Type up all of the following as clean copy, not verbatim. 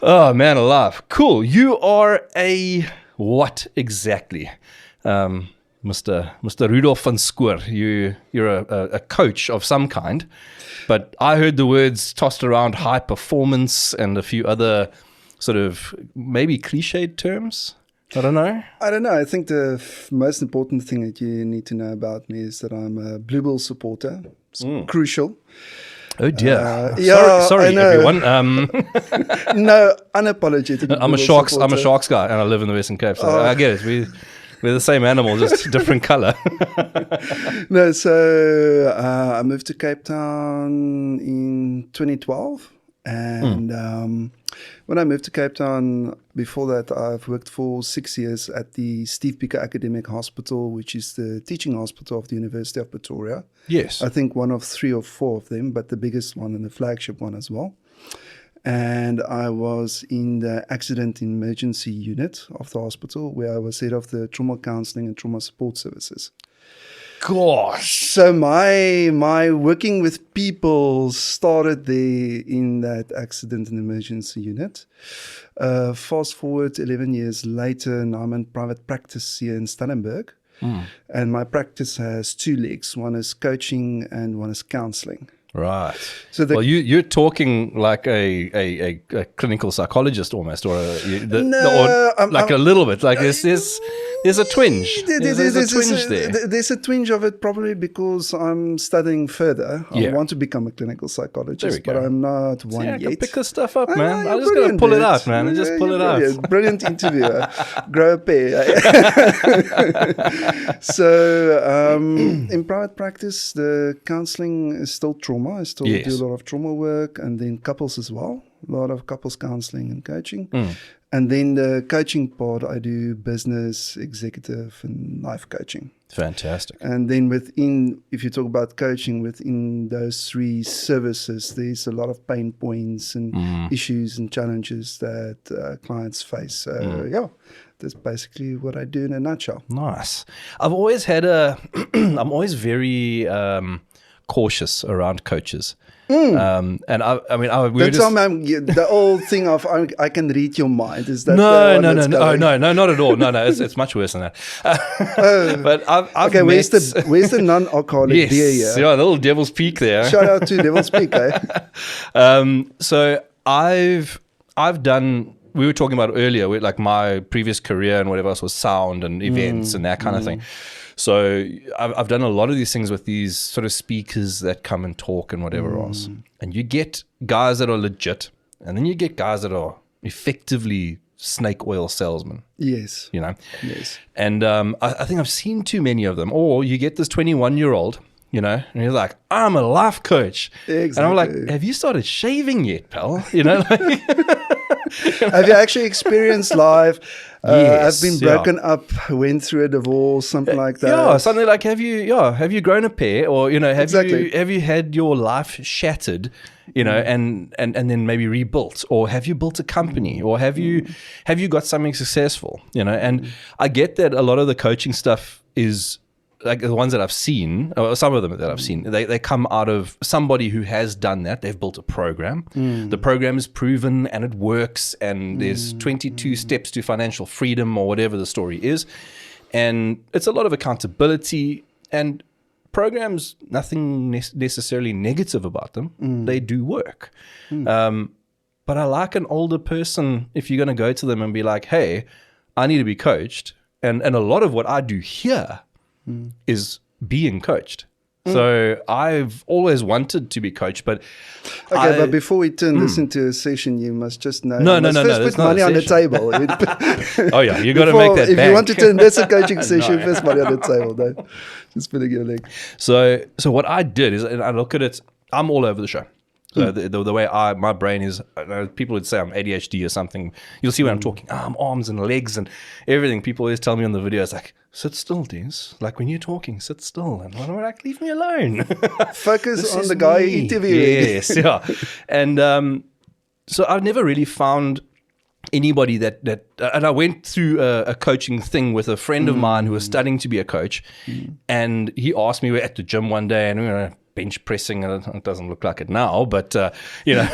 Oh, man alive. Cool. You are a what exactly? Mr. Rudolph van Schoor, you're a coach of some kind, but I heard the words tossed around high performance and a few other sort of maybe cliched terms. I don't know. I think the most important thing that you need to know about me is that I'm a Blue Bull supporter. It's crucial. Oh dear. Sorry I know. everyone. No, unapologetic. I'm a Sharks guy, and I live in the Western Cape, so I get it. We're the same animal, just different color. No, so I moved to Cape Town in 2012. And when I moved to Cape Town, before that, I've worked for 6 years at the Steve Biko Academic Hospital, which is the teaching hospital of the University of Pretoria. Yes. I think one of 3 or 4 of them, but the biggest one and the flagship one as well. And I was in the accident emergency unit of the hospital, where I was head of the trauma counseling and trauma support services. Gosh. So my working with people started there in that accident and emergency unit. Fast forward 11 years later, now I'm in private practice here in Stellenberg. And my practice has 2 legs. One is coaching and one is counseling. Right. So you're talking like a clinical psychologist almost, or a little bit. Like there's a twinge. There's a twinge there. There's a twinge of it, probably because I'm studying further. I want to become a clinical psychologist, but I'm not one yet. I can pick this stuff up, man. I'm just going to pull it out, man. Just pull it out. Brilliant interviewer. Grow a pair. So in private practice, the counseling is still trauma. I still do a lot of trauma work, and then couples as well. A lot of couples counseling and coaching. And then the coaching part, I do business, executive, and life coaching. Fantastic. And then if you talk about coaching, within those 3 services, there's a lot of pain points and issues and challenges that clients face. So, that's basically what I do in a nutshell. Nice. I've always had I'm always very cautious around coaches. And the old thing of I can read your mind. Is that no, not at all. No, it's much worse than that. But I've okay. Where's the non-alcoholic beer here? Yeah, the little Devil's Peak there. Shout out to Devil's Peak, eh? So I've done. We were talking about earlier, with like my previous career and whatever else was sound and events and that kind of thing. So I've done a lot of these things with these sort of speakers that come and talk and whatever else. And you get guys that are legit, and then you get guys that are effectively snake oil salesmen. Yes. You know? Yes. And I think I've seen too many of them. Or you get this 21-year-old, you know, and he's like, I'm a life coach. Exactly. And I'm like, have you started shaving yet, pal? You know, like... Have you actually experienced life? Yes, I've been broken up, went through a divorce, something like that. Yeah, something like have you grown a pair, or you know, have you had your life shattered, you know, and then maybe rebuilt, or have you built a company, or have you got something successful, you know? And I get that a lot of the coaching stuff is like the ones that I've seen, or some of them that I've seen, they come out of somebody who has done that. They've built a program. The program is proven and it works, and there's 22 steps to financial freedom, or whatever the story is. And it's a lot of accountability, and programs, nothing necessarily negative about them. They do work. But I like an older person, if you're going to go to them and be like, hey, I need to be coached. And a lot of what I do here is being coached. So I've always wanted to be coached, but but before we turn this into a session, you must just know. No. First put money on the table. Oh yeah, you got to make that if bank. you want to turn this a coaching session, first money on the table. No, just putting your leg. So what I did is, and I look at it, I'm all over the show. So the way my brain is, people would say I'm ADHD or something. You'll see when I'm talking, I'm arms and legs and everything. People always tell me on the videos, like, sit still, Des. Like when you're talking, sit still. And I'm like, leave me alone. Focus on the guy interviewing. Yes, yeah. And so I've never really found anybody that and I went through a coaching thing with a friend of mine who was studying to be a coach. And he asked me, we're at the gym one day and we were bench pressing, and it doesn't look like it now, but you know,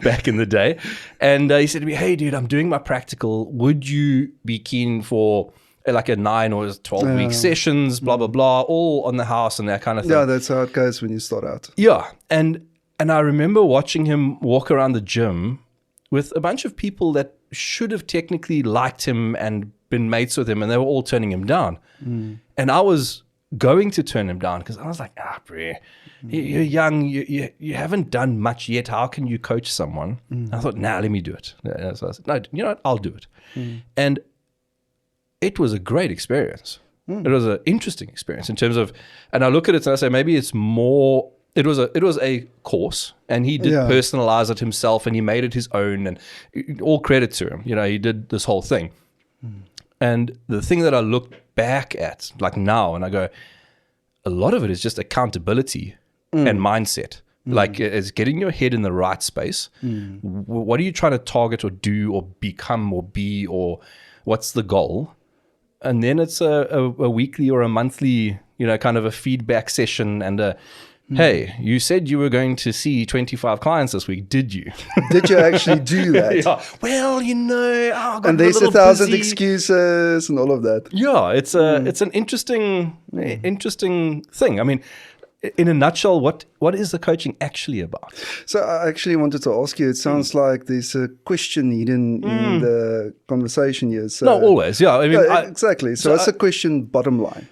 back in the day. And he said to me, hey, dude, I'm doing my practical. Would you be keen for like a 9 or 12 week sessions, blah, blah, blah, all on the house and that kind of thing. Yeah, that's how it goes when you start out. Yeah. And I remember watching him walk around the gym with a bunch of people that should have technically liked him and been mates with him, and they were all turning him down. And I was going to turn him down because I was like, bro, you're young, you haven't done much yet. How can you coach someone? I thought, let me do it. So I said, no, you know what? I'll do it. And it was a great experience. It was an interesting experience in terms of, and I look at it and I say, maybe it's more, it was a course, and he did personalize it himself, and he made it his own, and all credit to him. You know, he did this whole thing. And the thing that I look back at, like now, and I go, a lot of it is just accountability and mindset. Like, it's getting your head in the right space. What are you trying to target or do or become or be, or what's the goal? And then it's a weekly or a monthly, you know, kind of a feedback session and hey, you said you were going to see 25 clients this week. Did you? Did you actually do that? Yeah. Well, you know, I got and there's 1,000 busy. excuses and all of that. Yeah, it's an interesting thing. I mean, in a nutshell, what is the coaching actually about? So I actually wanted to ask you, it sounds like there's a question hidden in the conversation here. So, no, always. Yeah, I mean, exactly. So that's a question, bottom line.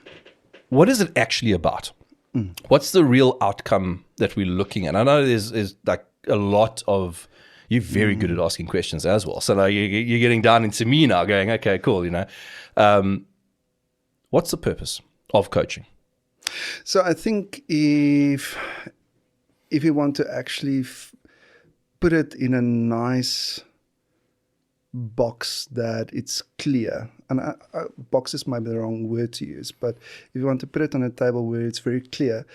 What is it actually about? What's the real outcome that we're looking at? I know there's like a lot of, you're very good at asking questions as well. So now you're getting down into me now going, okay, cool, you know. What's the purpose of coaching? So I think if you want to actually put it in a nice box that it's clear, and box is maybe the wrong word to use, but if you want to put it on a table where it's very clear,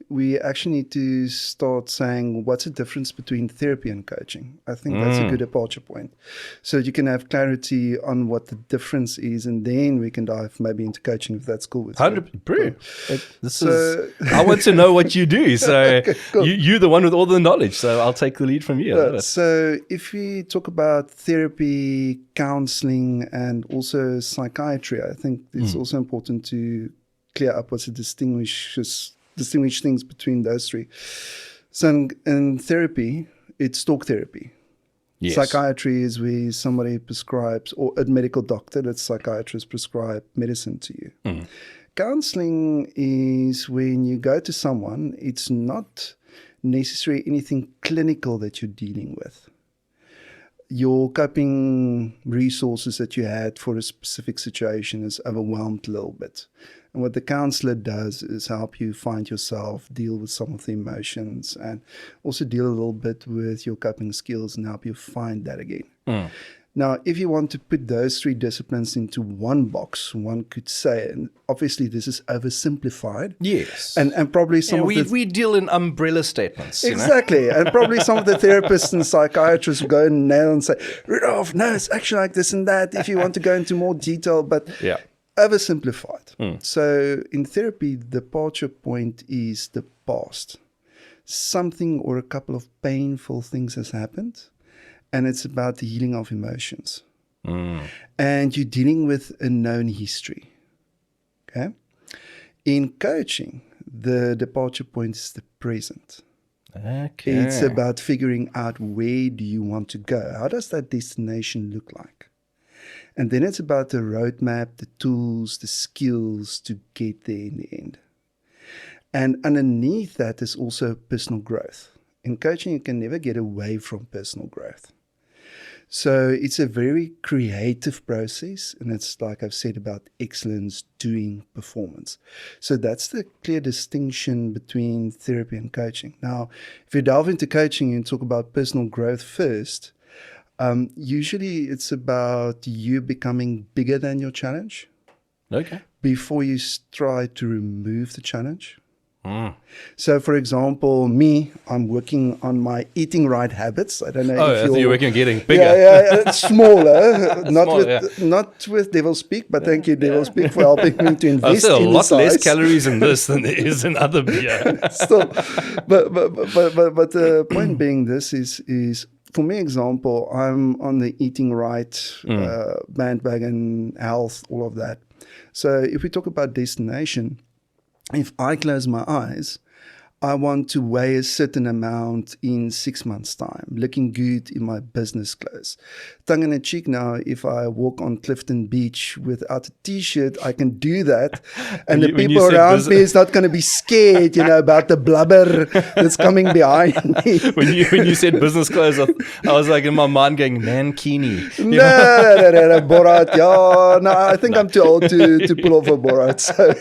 we actually need to start saying, what's the difference between therapy and coaching? I think that's a good departure point. So you can have clarity on what the difference is, and then we can dive maybe into coaching if that's cool with you. 100%. I want to know what you do. So okay, cool. You're the one with all the knowledge, so I'll take the lead from you. So if we talk about therapy, counseling, and also psychiatry, I think it's also important to clear up what's the distinguish things between those three. So in therapy, it's talk therapy. Yes. Psychiatry is where somebody prescribes, or a medical doctor, that psychiatrist prescribe medicine to you. Counseling is when you go to someone, it's not necessarily anything clinical that you're dealing with. Your coping resources that you had for a specific situation is overwhelmed a little bit. And what the counselor does is help you find yourself, deal with some of the emotions, and also deal a little bit with your coping skills and help you find that again. Now, if you want to put those three disciplines into one box, one could say, and obviously this is oversimplified. Yes. And probably some of we deal in umbrella statements. Exactly. You know? And probably some of the therapists and psychiatrists will go and nail and say, Rudolph, no, it's actually like this and that, if you want to go into more detail, but oversimplified. So in therapy, the departure point is the past. Something or a couple of painful things has happened. And it's about the healing of emotions. And you're dealing with a known history. Okay? In coaching, the departure point is the present. Okay. It's about figuring out, where do you want to go? How does that destination look like? And then it's about the roadmap, the tools, the skills to get there in the end. And underneath that is also personal growth. In coaching, you can never get away from personal growth. So it's a very creative process, and it's, like I've said, about excellence, doing, performance. So that's the clear distinction between therapy and coaching. Now, if you delve into coaching and talk about personal growth first, usually it's about you becoming bigger than your challenge. Okay. Before you try to remove the challenge. So, for example, I'm working on my eating right habits. I don't know if you're working on getting bigger. Yeah, smaller. Not with Devil Speak, but thank you, Devil Speak, for helping me to invest in a lot size. less calories in this than there is in other beer. Still, but the point being, this is for me, example, I'm on the eating right, bandwagon, health, all of that. So if we talk about destination, if I close my eyes, I want to weigh a certain amount in 6 months' time, looking good in my business clothes. Tongue in cheek now, if I walk on Clifton Beach without a t-shirt, I can do that. And the people around me is not going to be scared, about the blubber that's coming behind me. When you said business clothes, I was like in my mind going, mankini. No, Borat. Yeah, no, I think I'm too old to pull off a Borat. So.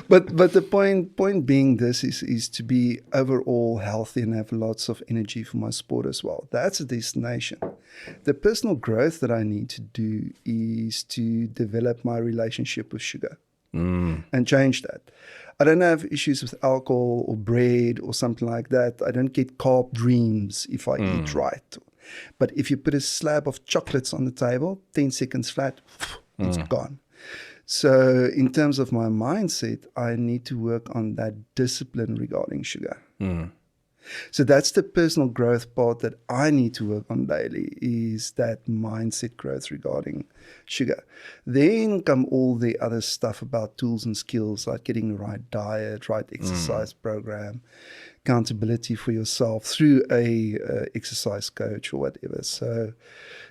But the point being, this is to be overall healthy and have lots of energy for my sport as well. That's a destination. The personal growth that I need to do is to develop my relationship with sugar and change that. I don't have issues with alcohol or bread or something like that. I don't get carb dreams if I eat right. But if you put a slab of chocolates on the table, 10 seconds flat, it's gone. So in terms of my mindset, I need to work on that discipline regarding sugar. So that's the personal growth part that I need to work on daily, is that mindset growth regarding sugar. Then come all the other stuff about tools and skills, like getting the right diet, right exercise program, accountability for yourself through a exercise coach or whatever. So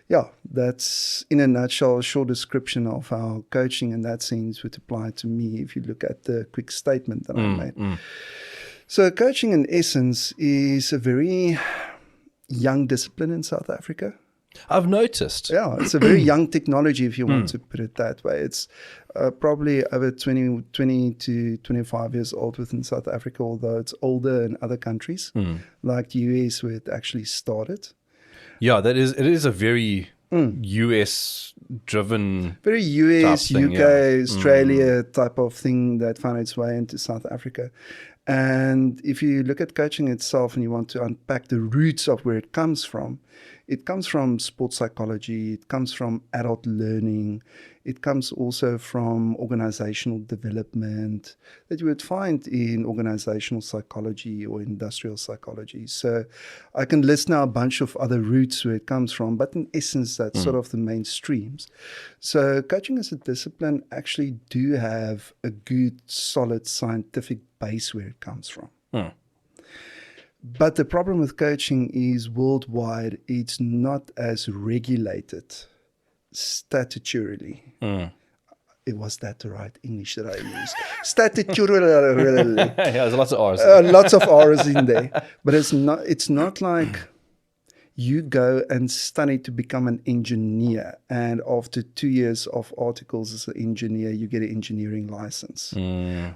yeah, that's in a nutshell a short description of how coaching in that sense would apply to me if you look at the quick statement that I made. So coaching in essence is a very young discipline in South Africa. I've noticed. Yeah, it's a very young technology, if you want to put it that way. It's probably over 20 to 25 years old within South Africa, although it's older in other countries, like the US, where it actually started. Yeah, it is a very US driven, very US, thing, UK, Australia type of thing that found its way into South Africa. And if you look at coaching itself and you want to unpack the roots of where it comes from sports psychology, it comes from adult learning, it comes also from organizational development that you would find in organizational psychology or industrial psychology. So I can list now a bunch of other roots where it comes from, but in essence, that's sort of the main streams. So coaching as a discipline actually do have a good, solid scientific base where it comes from. But the problem with coaching is worldwide, it's not as regulated statutorily. It was that the right English that I used? Statutorily. Yeah, there's lots of R's. Lots of R's in there. But it's not like you go and study to become an engineer, and after 2 years of articles as an engineer, you get an engineering license.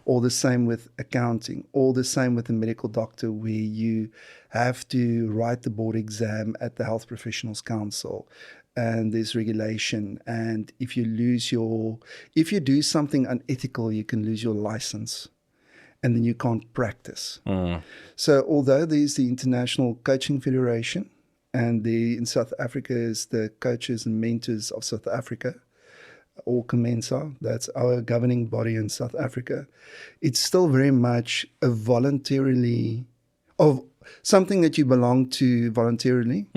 Or the same with accounting, or the same with a medical doctor, where you have to write the board exam at the Health Professionals Council, and there's regulation. And if you do something unethical, you can lose your license, and then you can't practice. So although there's the International Coaching Federation, and in South Africa is the Coaches and Mentors of South Africa, or COMENSA, that's our governing body in South Africa, it's still very much a something that you belong to voluntarily,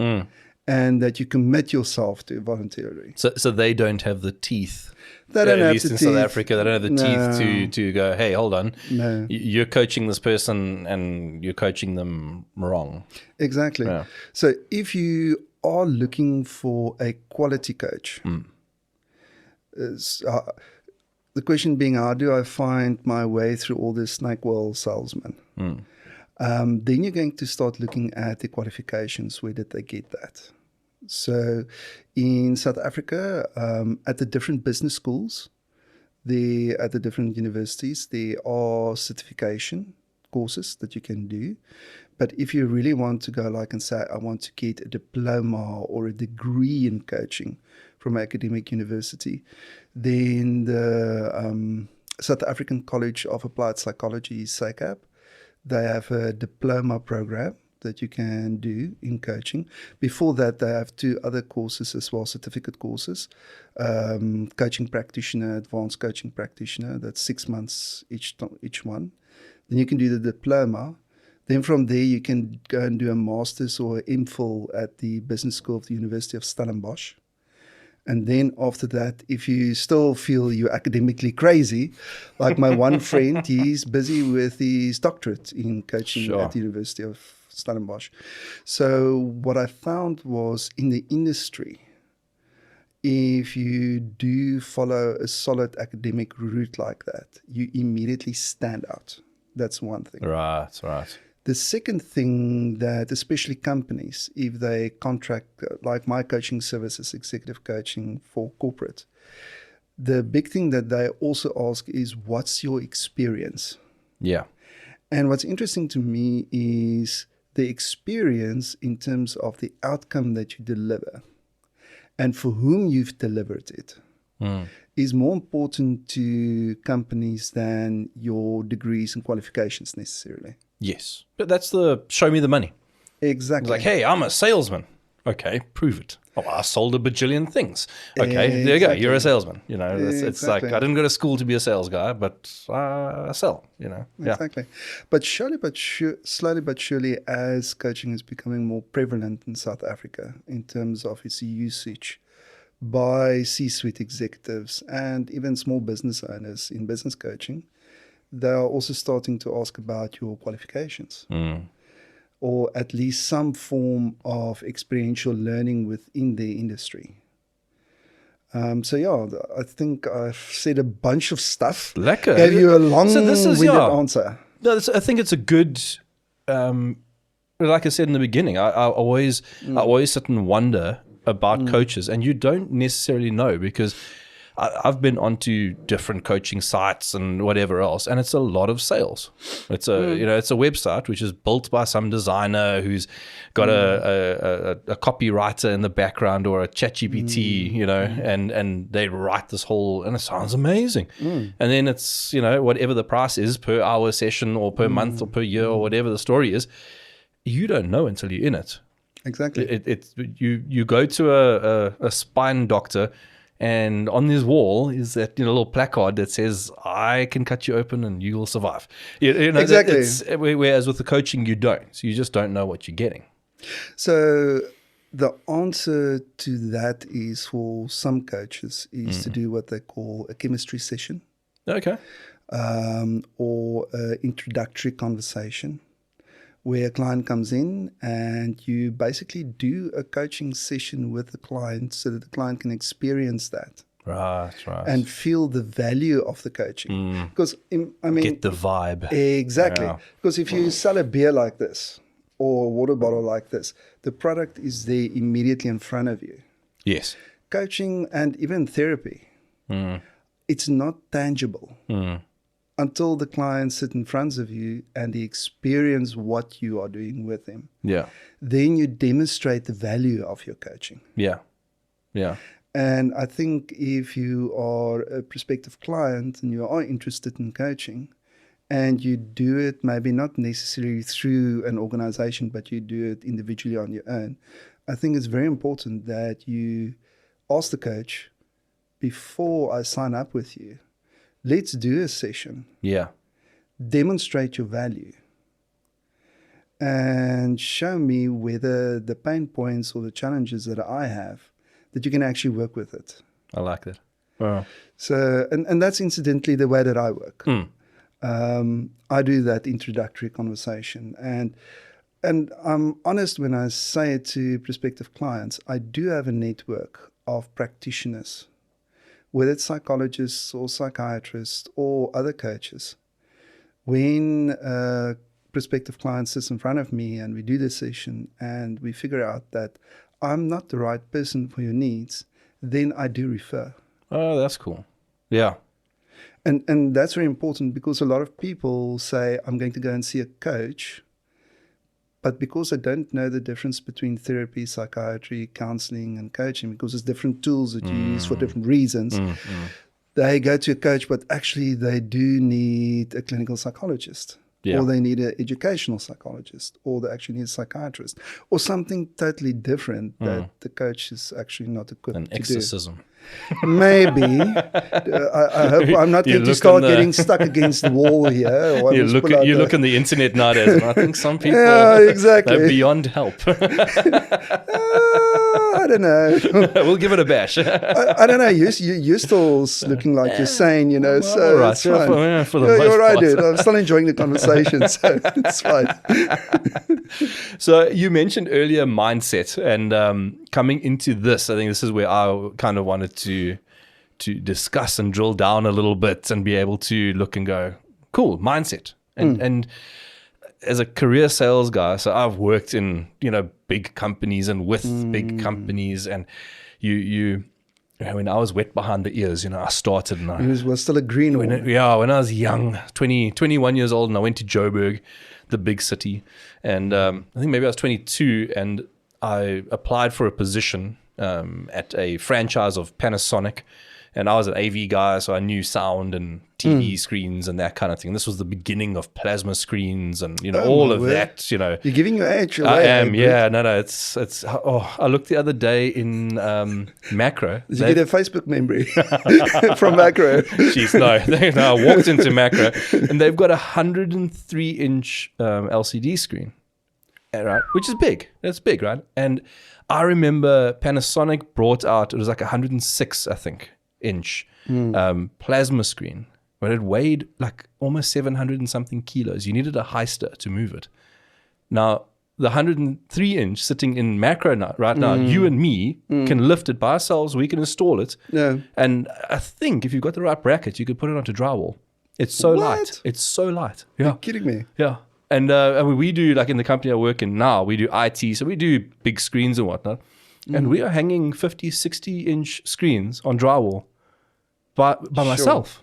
and that you commit yourself to voluntarily. So they don't have the teeth. They don't have at least the in teeth. South Africa, they don't have the teeth to go, hey, hold on. No. You're coaching this person and you're coaching them wrong. Exactly. Yeah. So if you are looking for a quality coach, the question being, how do I find my way through all this snake oil salesmen? Then you're going to start looking at the qualifications. Where did they get that? So in South Africa, at the different business schools, at the different universities, there are certification courses that you can do. But if you really want to go and say, I want to get a diploma or a degree in coaching from an academic university, then the South African College of Applied Psychology, SACAP, they have a diploma program that you can do in coaching. Before that, they have 2 other courses as well, certificate courses. Coaching practitioner, advanced coaching practitioner, that's 6 months each one. Then you can do the diploma. Then from there, you can go and do a master's or an MPhil at the business school of the University of Stellenbosch. And then after that, if you still feel you're academically crazy, like my one friend, he's busy with his doctorate in coaching at the University of Stellenbosch. So what I found was in the industry, if you do follow a solid academic route like that, you immediately stand out. That's one thing. Right. The second thing that especially companies, if they contract, like my coaching services, executive coaching for corporate, the big thing that they also ask is, what's your experience? Yeah. And what's interesting to me is the experience in terms of the outcome that you deliver and for whom you've delivered it is more important to companies than your degrees and qualifications necessarily. Yes. But that's the show me the money. Exactly. It's like, hey, I'm a salesman. Okay, prove it. Oh, I sold a bajillion things. Okay, there you go. You're a salesman. You know, it's like, I didn't go to school to be a sales guy, but I sell, you know. Exactly. But slowly but surely, as coaching is becoming more prevalent in South Africa in terms of its usage by C-suite executives and even small business owners in business coaching, they are also starting to ask about your qualifications or at least some form of experiential learning within the industry. So, I think I've said a bunch of stuff. Lekker. Gave you a long-winded answer. No, I think it's a good, like I said in the beginning, I always sit and wonder about coaches, and you don't necessarily know, because I've been onto different coaching sites and whatever else, and it's a lot of sales. It's it's a website which is built by some designer who's got a copywriter in the background or a ChatGPT, and they write this whole, and it sounds amazing. And then it's whatever the price is per hour session or per month or per year or whatever the story is, you don't know until you're in it. Exactly. You go to a spine doctor, and on his wall is that little placard that says, "I can cut you open and you will survive." Exactly. Whereas with the coaching, you don't. So you just don't know what you're getting. So the answer to that is, for some coaches, is to do what they call a chemistry session. Okay. Or an introductory conversation, where a client comes in and you basically do a coaching session with the client so that the client can experience that. Right. And feel the value of the coaching. Because, get the vibe. Exactly. Yeah. Because if you sell a beer like this or a water bottle like this, the product is there immediately in front of you. Yes. Coaching and even therapy, it's not tangible. Until the client sits in front of you and they experience what you are doing with them. Yeah. Then you demonstrate the value of your coaching. Yeah. And I think if you are a prospective client and you are interested in coaching, and you do it maybe not necessarily through an organization, but you do it individually on your own, I think it's very important that you ask the coach, before I sign up with you, let's do a session. Yeah. Demonstrate your value. And show me whether the pain points or the challenges that I have, that you can actually work with it. I like that. Wow. So, and that's incidentally the way that I work. I do that introductory conversation. And I'm honest when I say it to prospective clients, I do have a network of practitioners, whether it's psychologists or psychiatrists or other coaches. When a prospective client sits in front of me and we do this session and we figure out that I'm not the right person for your needs, then I do refer. Oh, that's cool. Yeah. And that's very important, because a lot of people say, I'm going to go and see a coach, but because I don't know the difference between therapy, psychiatry, counseling, and coaching, because it's different tools that you use for different reasons, they go to a coach, but actually they do need a clinical psychologist. Yeah. or they need an educational psychologist, or they actually need a psychiatrist, or something totally different that the coach is actually not equipped An to do. exorcism. Maybe. I hope I'm not going to start getting stuck against the wall here. Or You look on the internet nowadays, and I think some people exactly. are beyond help. I don't know. We'll give it a bash. I don't know. You're still looking like you're sane, you know. So all right. it's fine. For the most you're right, part. dude. I'm still enjoying the conversation, so it's fine. So you mentioned earlier mindset, and coming into this, I think this is where I kind of wanted to discuss and drill down a little bit and be able to look and go, cool, mindset. And as a career sales guy, so I've worked in, big companies and with big companies, and you when I was wet behind the ears, I started and He was still a green one. when I was young, 21 years old, and I went to Joburg, the big city, and I think maybe I was 22, and I applied for a position at a franchise of Panasonic, and I was an AV guy, so I knew sound and TV screens and that kind of thing. This was the beginning of plasma screens and all of that. You're giving your age away. I am, yeah. No, it's. I looked the other day in Macro. Did you get a Facebook memory from Macro? Jeez, no. I walked into Macro, and they've got a 103-inch LCD screen, right? Which is big. That's big, right? And I remember Panasonic brought out, it was like 106, I think, inch plasma screen, but it weighed like almost 700 and something kilos. You needed a heister to move it. Now, the 103-inch sitting in Macro right now, you and me can lift it by ourselves. We can install it. Yeah. And I think if you've got the right bracket, you could put it onto drywall. It's so light. It's so light. Yeah. You're kidding me. Yeah. And I mean, we do, like in the company I work in now, we do IT. So we do big screens and whatnot. And we are hanging 50, 60-inch screens on drywall by myself.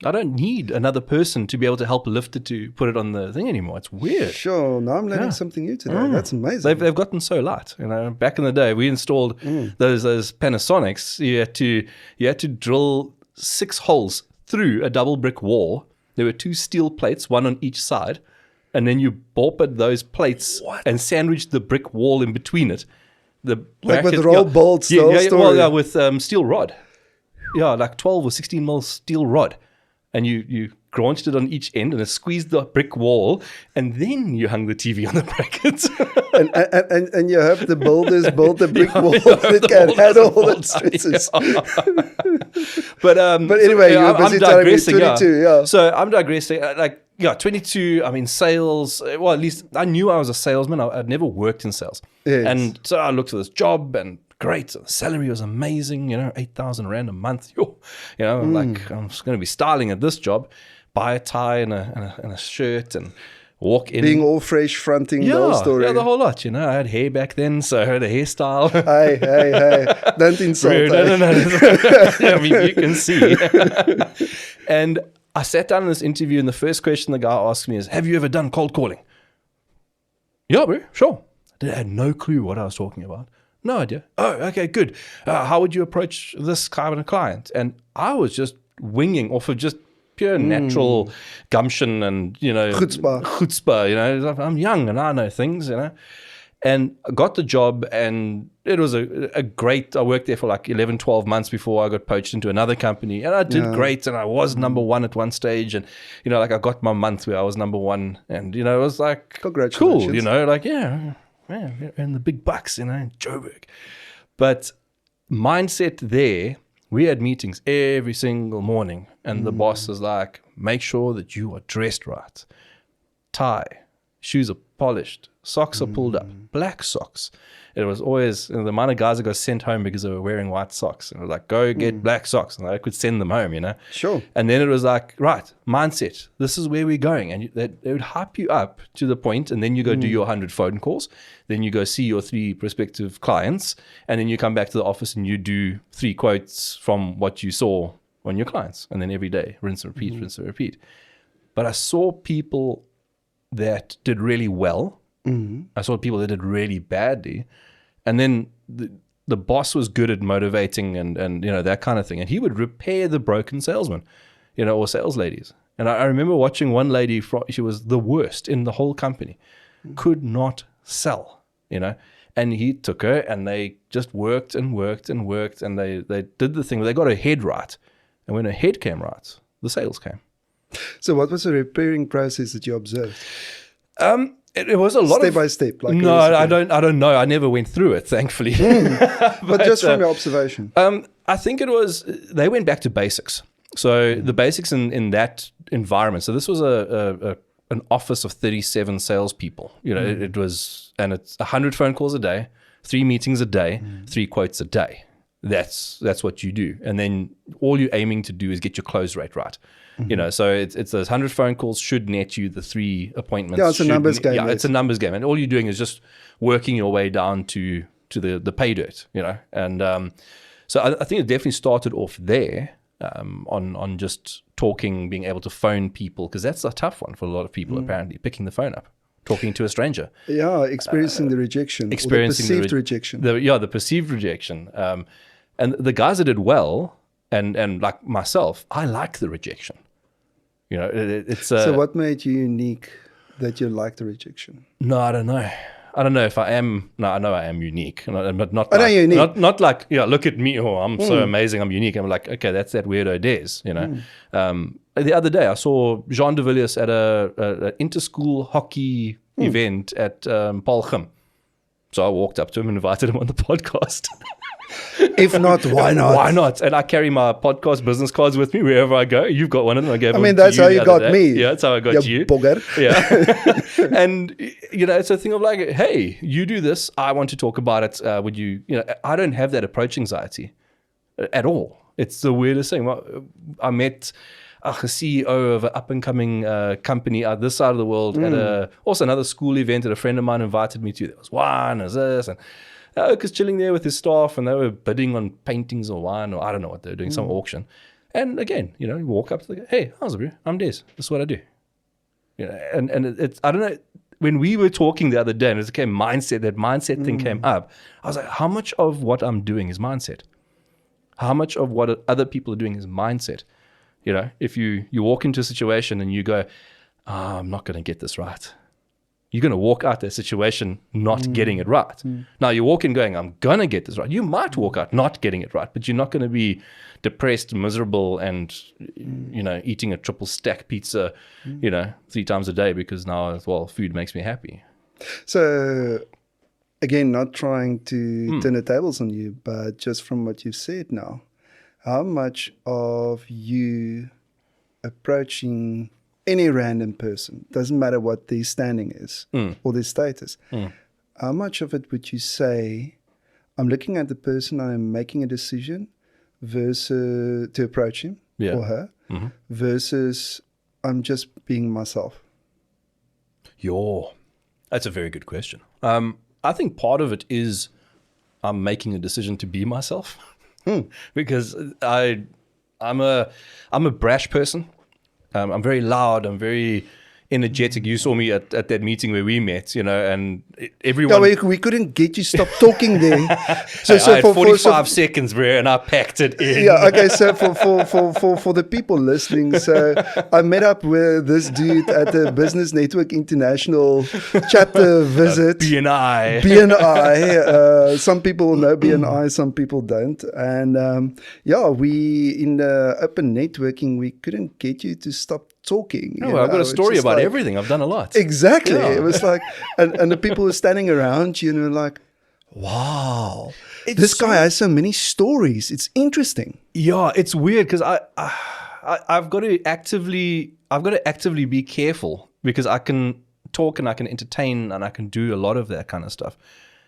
I don't need another person to be able to help lift it to put it on the thing anymore. It's weird. Sure. Now I'm learning something new today. That's amazing. They've gotten so light. Back in the day, we installed those Panasonics. You had to drill 6 holes through a double brick wall. There were 2 steel plates, one on each side, and then you bolted those plates and sandwiched the brick wall in between it. The bracket, with roll bolts, story. Well, with steel rod. Yeah, like 12 or 16 mil steel rod. And you graunched it on each end, and it squeezed the brick wall, and then you hung the TV on the brackets. and you hope the builders built a brick wall that can handle all the stresses. But anyway, you're busy telling me 22, yeah. So I'm digressing. 22, I mean, sales, well, at least I knew I was a salesman. I'd never worked in sales. Yes. And so I looked for this job, and great. The salary was amazing, 8,000 Rand a month. Like I'm just going to be styling at this job, buy a tie and a shirt and walk in. Being all fresh, fronting the whole story. Yeah, the whole lot. I had hair back then, so I had a hairstyle. Hey. Don't insult. No. I mean, you can see. And I sat down in this interview, and the first question the guy asked me is, have you ever done cold calling? Yeah, bro, sure. I had no clue what I was talking about. No idea. Oh, okay, good. How would you approach this kind of client? And I was just winging off of just pure natural gumption and, chutzpah. I'm young and I know things, And I got the job, and it was a great, I worked there for like 11, 12 months before I got poached into another company. And I did great, and I was number one at one stage. And, I got my month where I was number one. And, it was like, congratulations. Cool, Man, and the big bucks, in Joburg. But mindset there, we had meetings every single morning, and the boss was like, make sure that you are dressed right. Tie, shoes are polished, socks are pulled up, black socks. It was always, the amount of guys that got sent home because they were wearing white socks. And it was like, go get black socks. And I could send them home, Sure. And then it was like, right, mindset. This is where we're going. And they would hype you up to the point, and then you go do your 100 phone calls. Then you go see your 3 prospective clients. And then you come back to the office and you do 3 quotes from what you saw on your clients. And then every day, rinse and repeat, rinse and repeat. But I saw people that did really well. I saw people that did really badly. And then the boss was good at motivating and that kind of thing. And he would repair the broken salesman, or sales ladies. And I remember watching one lady, she was the worst in the whole company, could not sell, and he took her and they just worked and worked and worked, and they did the thing where they got her head right. And when her head came right, the sales came. So what was the repairing process that you observed? It was a lot step by step. Like no, I don't know. I never went through it, thankfully. but just from your observation. I think it was, they went back to basics. So the basics in that environment. So this was an office of 37 salespeople. It was, and it's 100 phone calls a day, 3 meetings a day, 3 quotes a day. That's what you do. And then all you're aiming to do is get your close rate right. So it's those 100 phone calls should net you the 3 appointments. Yeah, it's a numbers game. Yeah, it's a numbers game. And all you're doing is just working your way down to the pay dirt, And so I think it definitely started off there on just talking, being able to phone people, because that's a tough one for a lot of people, apparently, picking the phone up. Talking to a stranger. Yeah, experiencing the rejection. Experiencing the perceived rejection. The perceived rejection. And the guys that did well, and like myself, I like the rejection. It's so what made you unique that you like the rejection? No, I don't know. I don't know if I am. No, I know I am unique, but not. I know you're unique. Not like, look at me. Oh, I'm so amazing. I'm unique. I'm like, okay, that's that weirdo Des. The other day I saw Jean de Villiers at a inter-school hockey event at Paulgym. So I walked up to him and invited him on the podcast. If not, why not? Why not? And I carry my podcast business cards with me wherever I go. You've got one of them. I gave them to you. That's how you got me. Yeah, that's how I got you. Bugger. Yeah. And, it's a thing of like, hey, you do this. I want to talk about it. Would you, I don't have that approach anxiety at all. It's the weirdest thing. I met a CEO of an up-and-coming company out this side of the world at also another school event that a friend of mine invited me to. There was wine, there's this, and Oak is chilling there with his staff, and they were bidding on paintings or wine, or I don't know what they were doing, some auction. And again, you walk up to the guy, hey, how's it, bro? I'm Des. This is what I do. And it's, I don't know, when we were talking the other day, and it became mindset, that mindset thing came up, I was like, how much of what I'm doing is mindset? How much of what other people are doing is mindset? If you walk into a situation and you go, I'm not going to get this right. You're going to walk out that situation not getting it right. Now you walk in going, I'm going to get this right. You might walk out not getting it right, but you're not going to be depressed, miserable, and, eating a triple stack pizza, 3 times a day because now, food makes me happy. So again, not trying to turn the tables on you, but just from what you've said now, how much of you approaching any random person, doesn't matter what their standing is or their status, how much of it would you say, I'm looking at the person and I'm making a decision versus to approach him or her versus I'm just being myself? That's a very good question. I think part of it is I'm making a decision to be myself. Because I'm a brash person. I'm very loud. I'm very energetic. You saw me at that meeting where we met, and everyone. No, we couldn't get you stop talking there. So I had 45 seconds, bro, and I packed it in. Yeah, okay. So for the people listening, so I met up with this dude at the Business Network International chapter visit. BNI. Some people know BNI, some people don't. And we in the open networking, we couldn't get you to stop talking. I've got a story about everything. I've done a lot. Exactly. Yeah. It was like, and the people were standing around you and were like, wow, this guy has so many stories. It's interesting. Yeah, it's weird because I've got to actively be careful because I can talk and I can entertain and I can do a lot of that kind of stuff.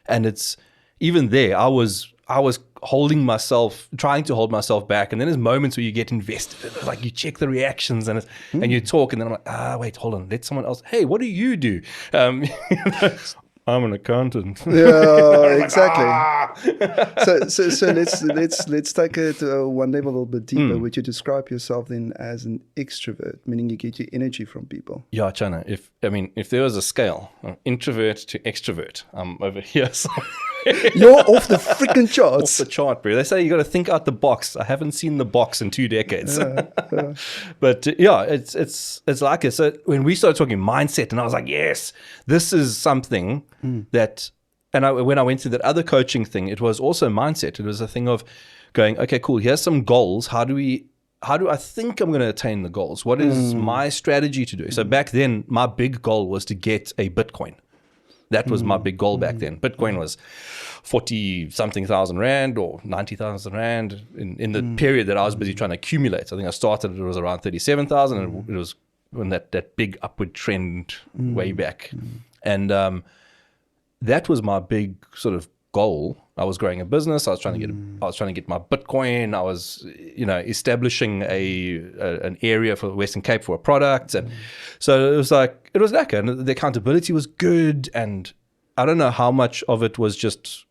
And it's even there, I was trying to hold myself back, and then there's moments where you get invested. It's like you check the reactions and you talk, and then I'm like, wait, hold on, let someone else. Hey, what do you do? I'm an accountant. Yeah, exactly. So let's take it one level a little bit deeper. Would you describe yourself then as an extrovert, meaning you get your energy from people? Yeah, Chana. If there was a scale, introvert to extrovert, I'm over here. So You're off the freaking charts. Off the chart, bro. They say you got to think out the box. I haven't seen the box in 2 decades. But it's like it. So when we started talking mindset, and I was like, yes, this is something that. And when I went through that other coaching thing, it was also mindset. It was a thing of going, okay, cool. Here's some goals. How do I think I'm going to attain the goals? What is my strategy to do? So back then, my big goal was to get a Bitcoin. That was my big goal back then. Bitcoin was 40-something thousand rand or 90,000 rand in the period that I was busy trying to accumulate. I think I started, it was around 37,000, and it was when that big upward trend way back. And that was my big sort of goal. I was growing a business. I was trying to get my Bitcoin. I was, establishing an area for the Western Cape for a product, and so it was lekker, and the accountability was good. And I don't know how much of it was just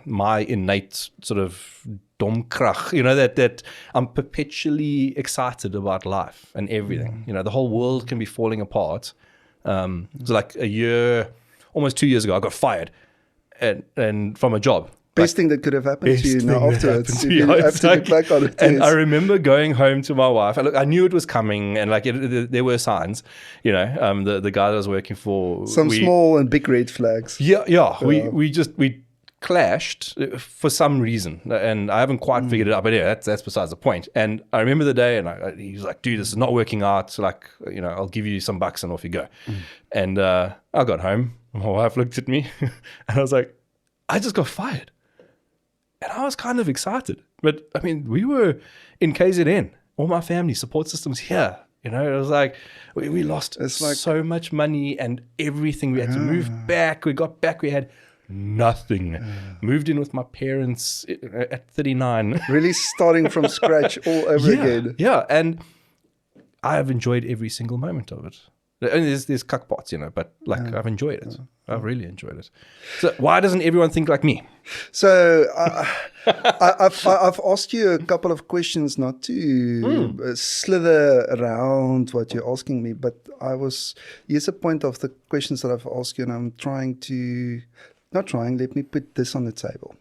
my innate sort of domkrach, that I'm perpetually excited about life and everything. The whole world can be falling apart. So like almost 2 years ago, I got fired. And from a job. Best thing that could have happened to you now afterwards. You have to look back on it. And I remember going home to my wife. I knew it was coming, and there were signs. The guy that I was working for. Some small and big red flags. Yeah. We clashed for some reason, and I haven't quite figured it out. But yeah, that's besides the point. And I remember the day, and he was like, "Dude, this is not working out. So I'll give you some bucks, and off you go." And I got home. My wife looked at me, and I was like, I just got fired. And I was kind of excited. But, I mean, we were in KZN. All my family support systems here. It was like, we lost so much money and everything. We had to move back. We got back. We had nothing. Moved in with my parents at 39. Really starting from scratch all over again. Yeah, and I have enjoyed every single moment of it. And there's cuck parts, but I've enjoyed it. I've really enjoyed it. So why doesn't everyone think like me? So I've asked you a couple of questions, not to slither around what you're asking me, but here's a point of the questions that I've asked you, and I'm let me put this on the table.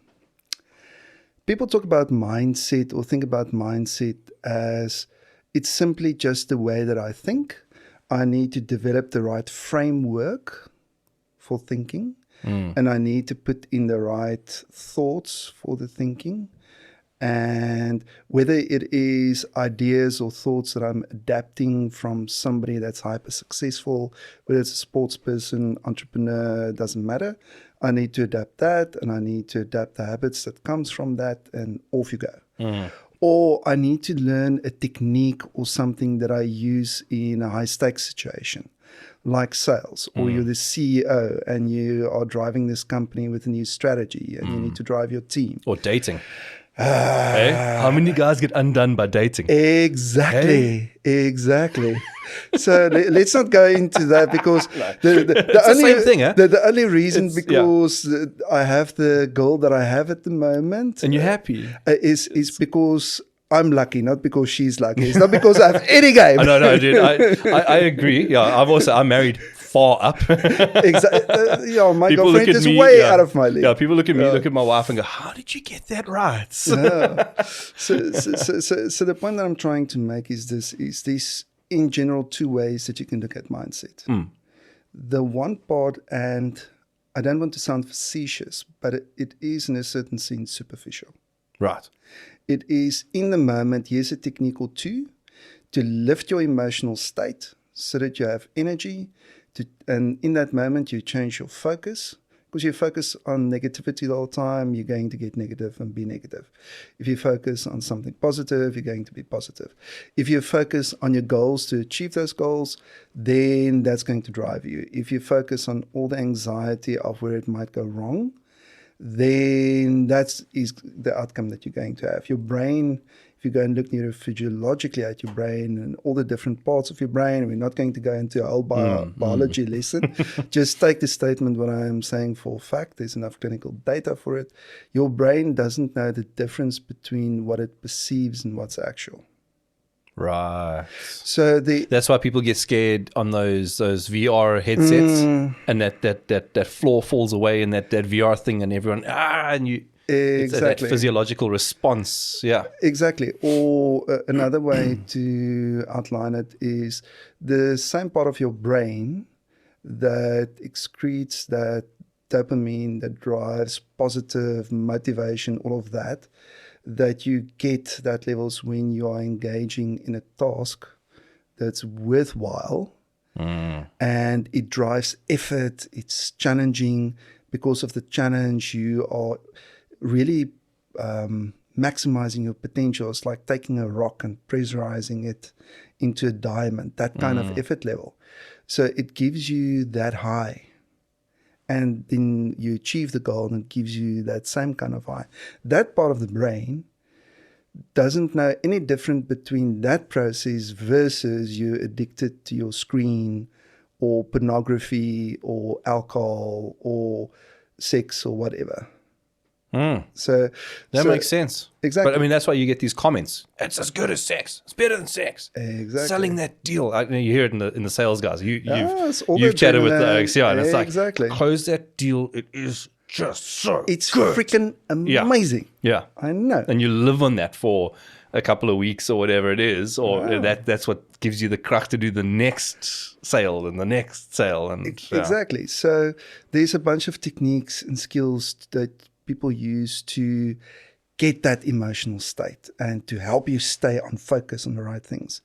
People talk about mindset or think about mindset as it's simply just the way that I think. I need to develop the right framework for thinking, and I need to put in the right thoughts for the thinking. And whether it is ideas or thoughts that I'm adapting from somebody that's hyper successful, whether it's a sports person, entrepreneur, doesn't matter. I need to adapt that, and I need to adapt the habits that comes from that, and off you go. Or I need to learn a technique or something that I use in a high-stakes situation, like sales, or you're the CEO and you are driving this company with a new strategy, and you need to drive your team. Or dating. How many guys get undone by dating? Exactly. So let's not go into that, because the only, same thing, the only reason I have the goal that I have at the moment, and you're happy, is because I'm lucky, not because she's lucky. It's not because I have any game. No, dude. I agree. Yeah, I'm married far up. Exactly. My people girlfriend is way out of my league. Yeah, people look at me, look at my wife, and go, "How did you get that right?" So the point that I'm trying to make is these in general 2 ways that you can look at mindset. The one part, and I don't want to sound facetious, but it is in a certain sense superficial. Right. It is in the moment. Here's a technique or two to lift your emotional state so that you have energy. And in that moment, you change your focus. Because you focus on negativity the whole time, you're going to get negative and be negative. If you focus on something positive, you're going to be positive. If you focus on your goals to achieve those goals, then that's going to drive you. If you focus on all the anxiety of where it might go wrong, then that is the outcome that you're going to have. Your brain, if you go and look neurophysiologically at your brain and all the different parts of your brain, we're not going to go into a whole biology lesson. Just take the statement, what I am saying for a fact. There's enough clinical data for it. Your brain doesn't know the difference between what it perceives and what's actual. Right. So that's why people get scared on those VR headsets, and that floor falls away in that VR thing, and everyone and you it's that physiological response. Yeah. Exactly. Or another way to outline it is the same part of your brain that excretes that dopamine that drives positive motivation, all of that you get that levels when you are engaging in a task that's worthwhile, and it drives effort, it's challenging. Because of the challenge, you are really maximizing your potential. It's like taking a rock and pressurizing it into a diamond, that kind of effort level. So it gives you that high. And then you achieve the goal, and it gives you that same kind of high. That part of the brain doesn't know any different between that process versus you're addicted to your screen or pornography or alcohol or sex or whatever. So that makes sense. Exactly. But I mean, that's why you get these comments. It's as good as sex. It's better than sex. Exactly. Selling that deal. You hear it in the sales guys. You've You've chatted with the and it's exactly. like, close that deal. It is just so it's good. Freaking amazing. Yeah. I know. And you live on that for a couple of weeks or whatever it is, or that's what gives you the crack to do the next sale and the next sale. And exactly. So there's a bunch of techniques and skills that people use to get that emotional state and to help you stay on focus on the right things.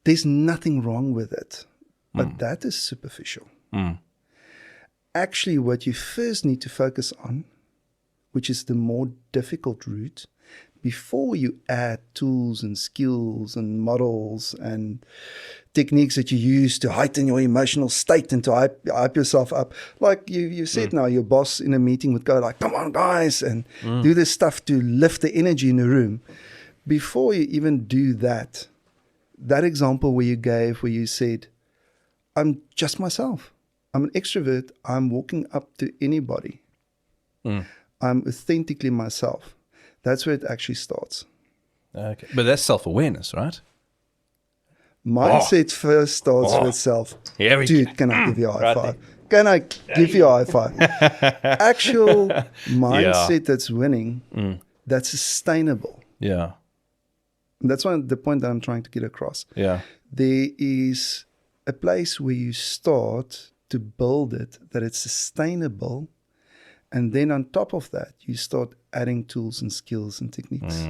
There's nothing wrong with it, but that is superficial. Actually, what you first need to focus on, which is the more difficult route, before you add tools and skills and models and techniques that you use to heighten your emotional state and to hype yourself up. Like you said now, your boss in a meeting would go like, come on guys, and do this stuff to lift the energy in the room. Before you even do that example where you gave, where you said, I'm just myself. I'm an extrovert. I'm walking up to anybody. I'm authentically myself. That's where it actually starts. Okay. But that's self-awareness, right? Mindset first starts with self. Here we Dude, can I give you a high five? Can I give you a high five? Actual mindset that's winning, that's sustainable. Yeah. And that's the point that I'm trying to get across. Yeah. There is a place where you start to build it, that it's sustainable. And then on top of that, you start adding tools and skills and techniques.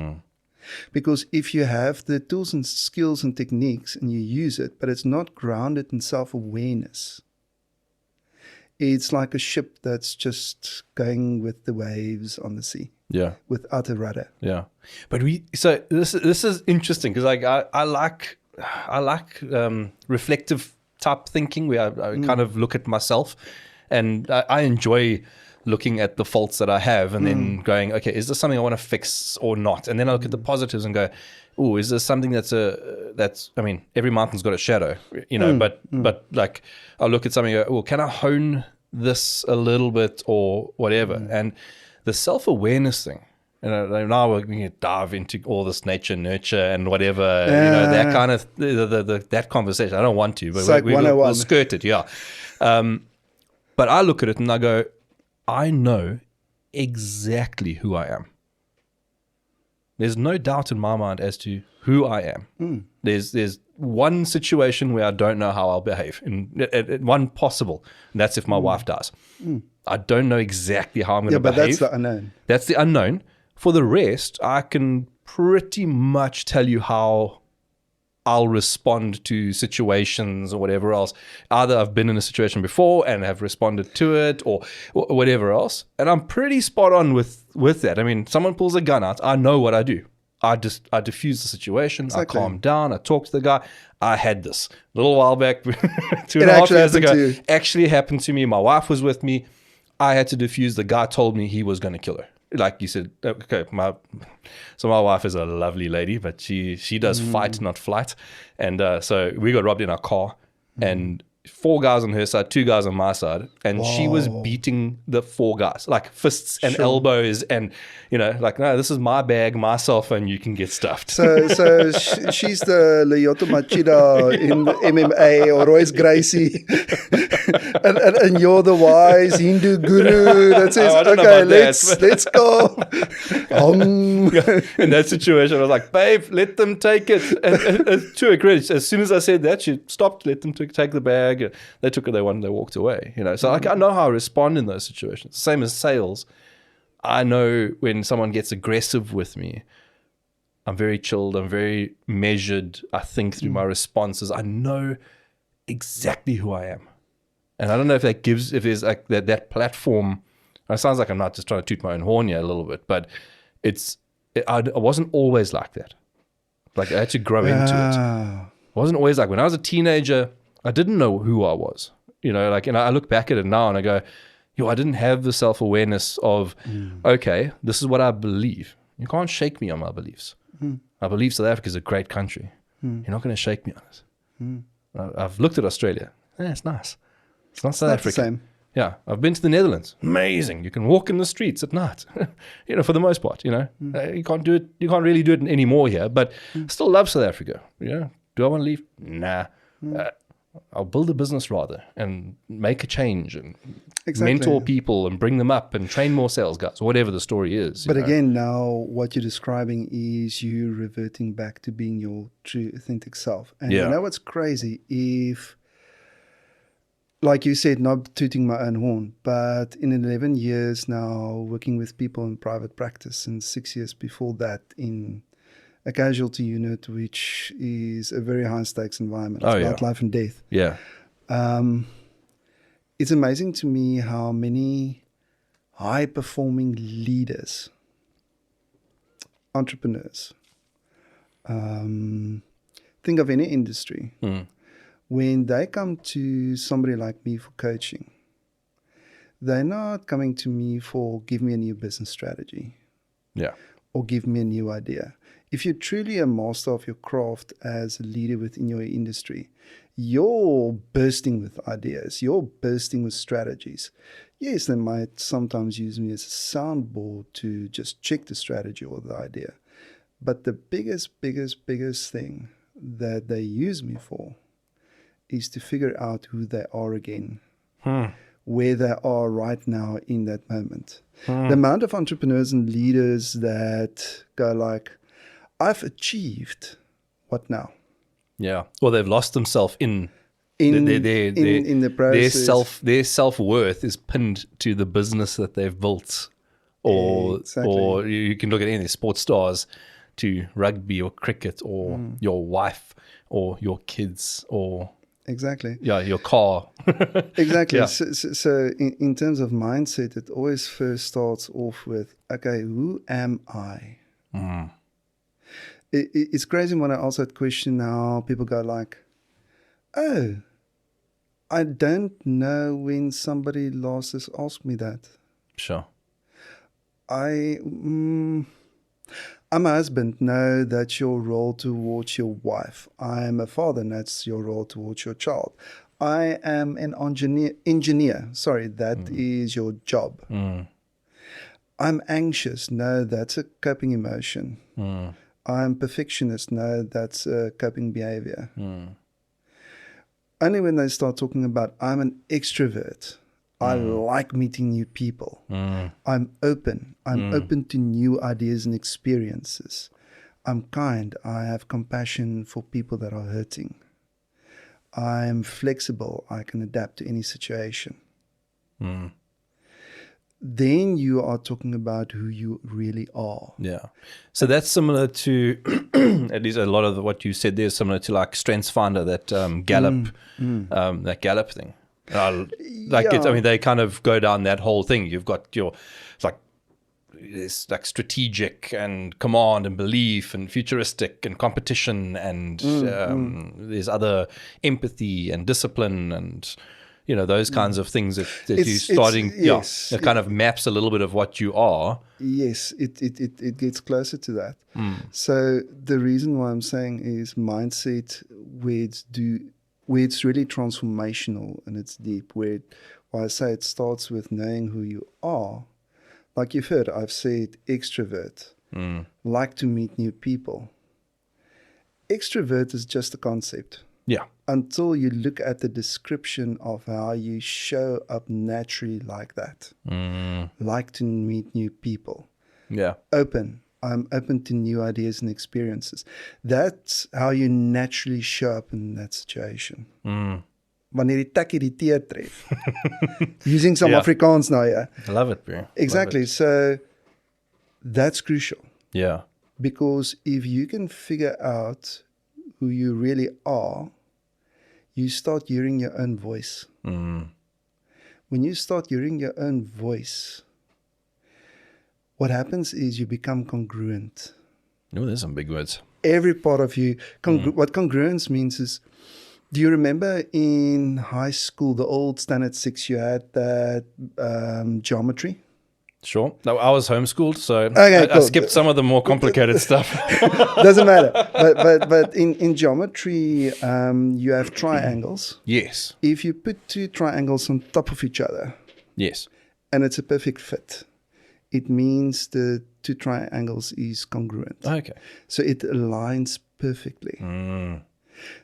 Because if you have the tools and skills and techniques and you use it, but it's not grounded in self-awareness, it's like a ship that's just going with the waves on the sea. Yeah. Without a rudder. Yeah. But so this is interesting because I like reflective type thinking where I kind of look at myself, and I enjoy looking at the faults that I have and then going, okay, is this something I want to fix or not? And then I look at the positives and go, oh, is this something that's I mean, every mountain's got a shadow, but like I'll look at something and go, oh, can I hone this a little bit or whatever? And the self-awareness thing, now we're going to dive into all this nature, nurture and whatever, that kind of, that conversation. I don't want to, but we'll skirt it, yeah. But I look at it and I go, I know exactly who I am. There's no doubt in my mind as to who I am. There's one situation where I don't know how I'll behave, and one possible, and that's if my wife dies. I don't know exactly how I'm going to behave. Yeah, but that's the unknown. That's the unknown. For the rest, I can pretty much tell you how I'll respond to situations or whatever else. Either I've been in a situation before and have responded to it or whatever else. And I'm pretty spot on with that. I mean, someone pulls a gun out, I know what I do. I diffuse the situation. Exactly. I calm down. I talk to the guy. I had this a little while back, 2.5 years ago. Actually happened to me. My wife was with me. I had to diffuse. The guy told me he was going to kill her. Like you said, okay, my wife is a lovely lady, but she does fight, not flight. And so we got robbed in our car, and 4 guys on her side, 2 guys on my side, and she was beating the 4 guys, like fists and elbows, and like, no, this is my bag, my cell phone, you can get stuffed. So she's the Lyoto Machida in MMA, or Royce Gracie, and you're the wise Hindu guru that says, okay, let's go. In that situation, I was like, babe, let them take it. And to her credit, as soon as I said that, she stopped, let them take the bag. They took it, they won, they walked away. So I know how I respond in those situations. Same as sales. I know when someone gets aggressive with me, I'm very chilled, I'm very measured. I think through my responses. I know exactly who I am. And I don't know if there's like that platform. It sounds like I'm not just trying to toot my own horn here a little bit, but I wasn't always like that. Like, I had to grow into it. I wasn't always like, when I was a teenager, I didn't know who I was. And I look back at it now and I go, I didn't have the self-awareness of, okay, this is what I believe. You can't shake me on my beliefs. I believe South Africa is a great country. You're not going to shake me on it. I've looked at Australia. Yeah, it's nice. It's not South Africa. The same. Yeah, I've been to the Netherlands. Amazing. You can walk in the streets at night. For the most part, you can't do it. You can't really do it anymore here, but I still love South Africa. Do I want to leave? Nah. I'll build a business rather and make a change and mentor people and bring them up and train more sales guys, whatever the story is. But again, now what you're describing is you reverting back to being your true, authentic self. And you know what's crazy? If, like you said, not tooting my own horn, but in 11 years now working with people in private practice, and 6 years before that in a casualty unit, which is a very high stakes environment. It's about life and death. Yeah. It's amazing to me how many high performing leaders, entrepreneurs, think of any industry, when they come to somebody like me for coaching, they're not coming to me for give me a new business strategy. Yeah. Or give me a new idea. If you're truly a master of your craft as a leader within your industry, you're bursting with ideas. You're bursting with strategies. Yes, they might sometimes use me as a soundboard to just check the strategy or the idea. But the biggest thing that they use me for is to figure out who they are again, where they are right now in that moment. The amount of entrepreneurs and leaders that go like, I've achieved what now? Yeah. Or they've lost themselves in the process. Their self-worth is pinned to the business that they've built. Or you can look at any of the sports stars, to rugby or cricket or your wife or your kids or your car. Exactly. Yeah. So in terms of mindset, it always first starts off with, okay, who am I? It's crazy when I ask that question now, people go like, oh, I don't know when somebody last has asked me that. Sure. I'm a husband. No, that's your role towards your wife. I'm a father. And that's your role towards your child. I am an engineer. Sorry, that is your job. I'm anxious. No, that's a coping emotion. I'm perfectionist. No, that's a coping behavior. Only when they start talking about I'm an extrovert. I like meeting new people. I'm open. I'm open to new ideas and experiences. I'm kind. I have compassion for people that are hurting. I'm flexible. I can adapt to any situation. Then you are talking about who you really are. Yeah. So that's similar to, at least a lot of what you said there is similar to like StrengthsFinder, that Gallup thing. They kind of go down that whole thing. You've got it's like strategic and command and belief and futuristic and competition and there's other empathy and discipline and those kinds of things that you're starting. It kind of maps a little bit of what you are. Yes, it gets closer to that. So the reason why I'm saying is mindset words do where it's really transformational and it's deep, where I say it starts with knowing who you are. Like you've heard, I've said extrovert, like to meet new people. Extrovert is just a concept. Yeah. Until you look at the description of how you show up naturally like that. Like to meet new people. Yeah. Open. I'm open to new ideas and experiences. That's how you naturally show up in that situation. Wanneer die takkie die teer tref. Using some Afrikaans now, yeah. I love it, bro. Exactly. So that's crucial. Yeah. Because if you can figure out who you really are, you start hearing your own voice. When you start hearing your own voice, what happens is you become congruent. Oh, there's some big words. Every part of you. What congruence means is, do you remember in high school, the old standard 6, you had that geometry? Sure. No, I was homeschooled, so Okay, I cool. skipped some of the more complicated stuff. Doesn't matter. But in geometry, you have triangles. Yes. If you put 2 triangles on top of each other, Yes. and it's a perfect fit, it means the 2 triangles is congruent. Okay. So it aligns perfectly.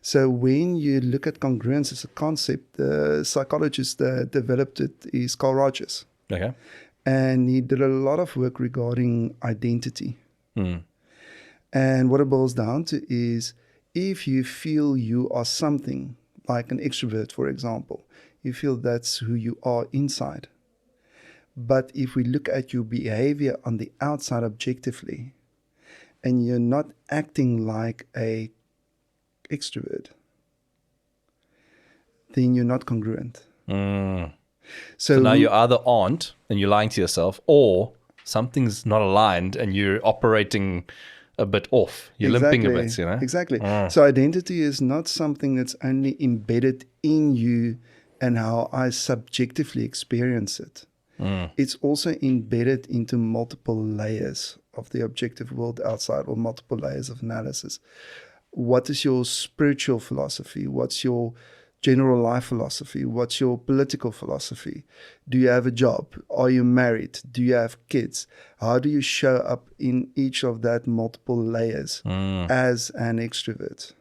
So when you look at congruence as a concept, the psychologist that developed it is Carl Rogers. Okay. And he did a lot of work regarding identity. And what it boils down to is, if you feel you are something, like an extrovert, for example, you feel that's who you are inside. But if we look at your behavior on the outside objectively, and you're not acting like a extrovert, then you're not congruent. So now you either aren't and you're lying to yourself, or something's not aligned and you're operating a bit off. You're limping a bit, you know? Exactly. So identity is not something that's only embedded in you and how I subjectively experience it. It's also embedded into multiple layers of the objective world outside, or multiple layers of analysis. What is your spiritual philosophy? What's your general life philosophy? What's your political philosophy? Do you have a job? Are you married? Do you have kids? How do you show up in each of that multiple layers as an extrovert?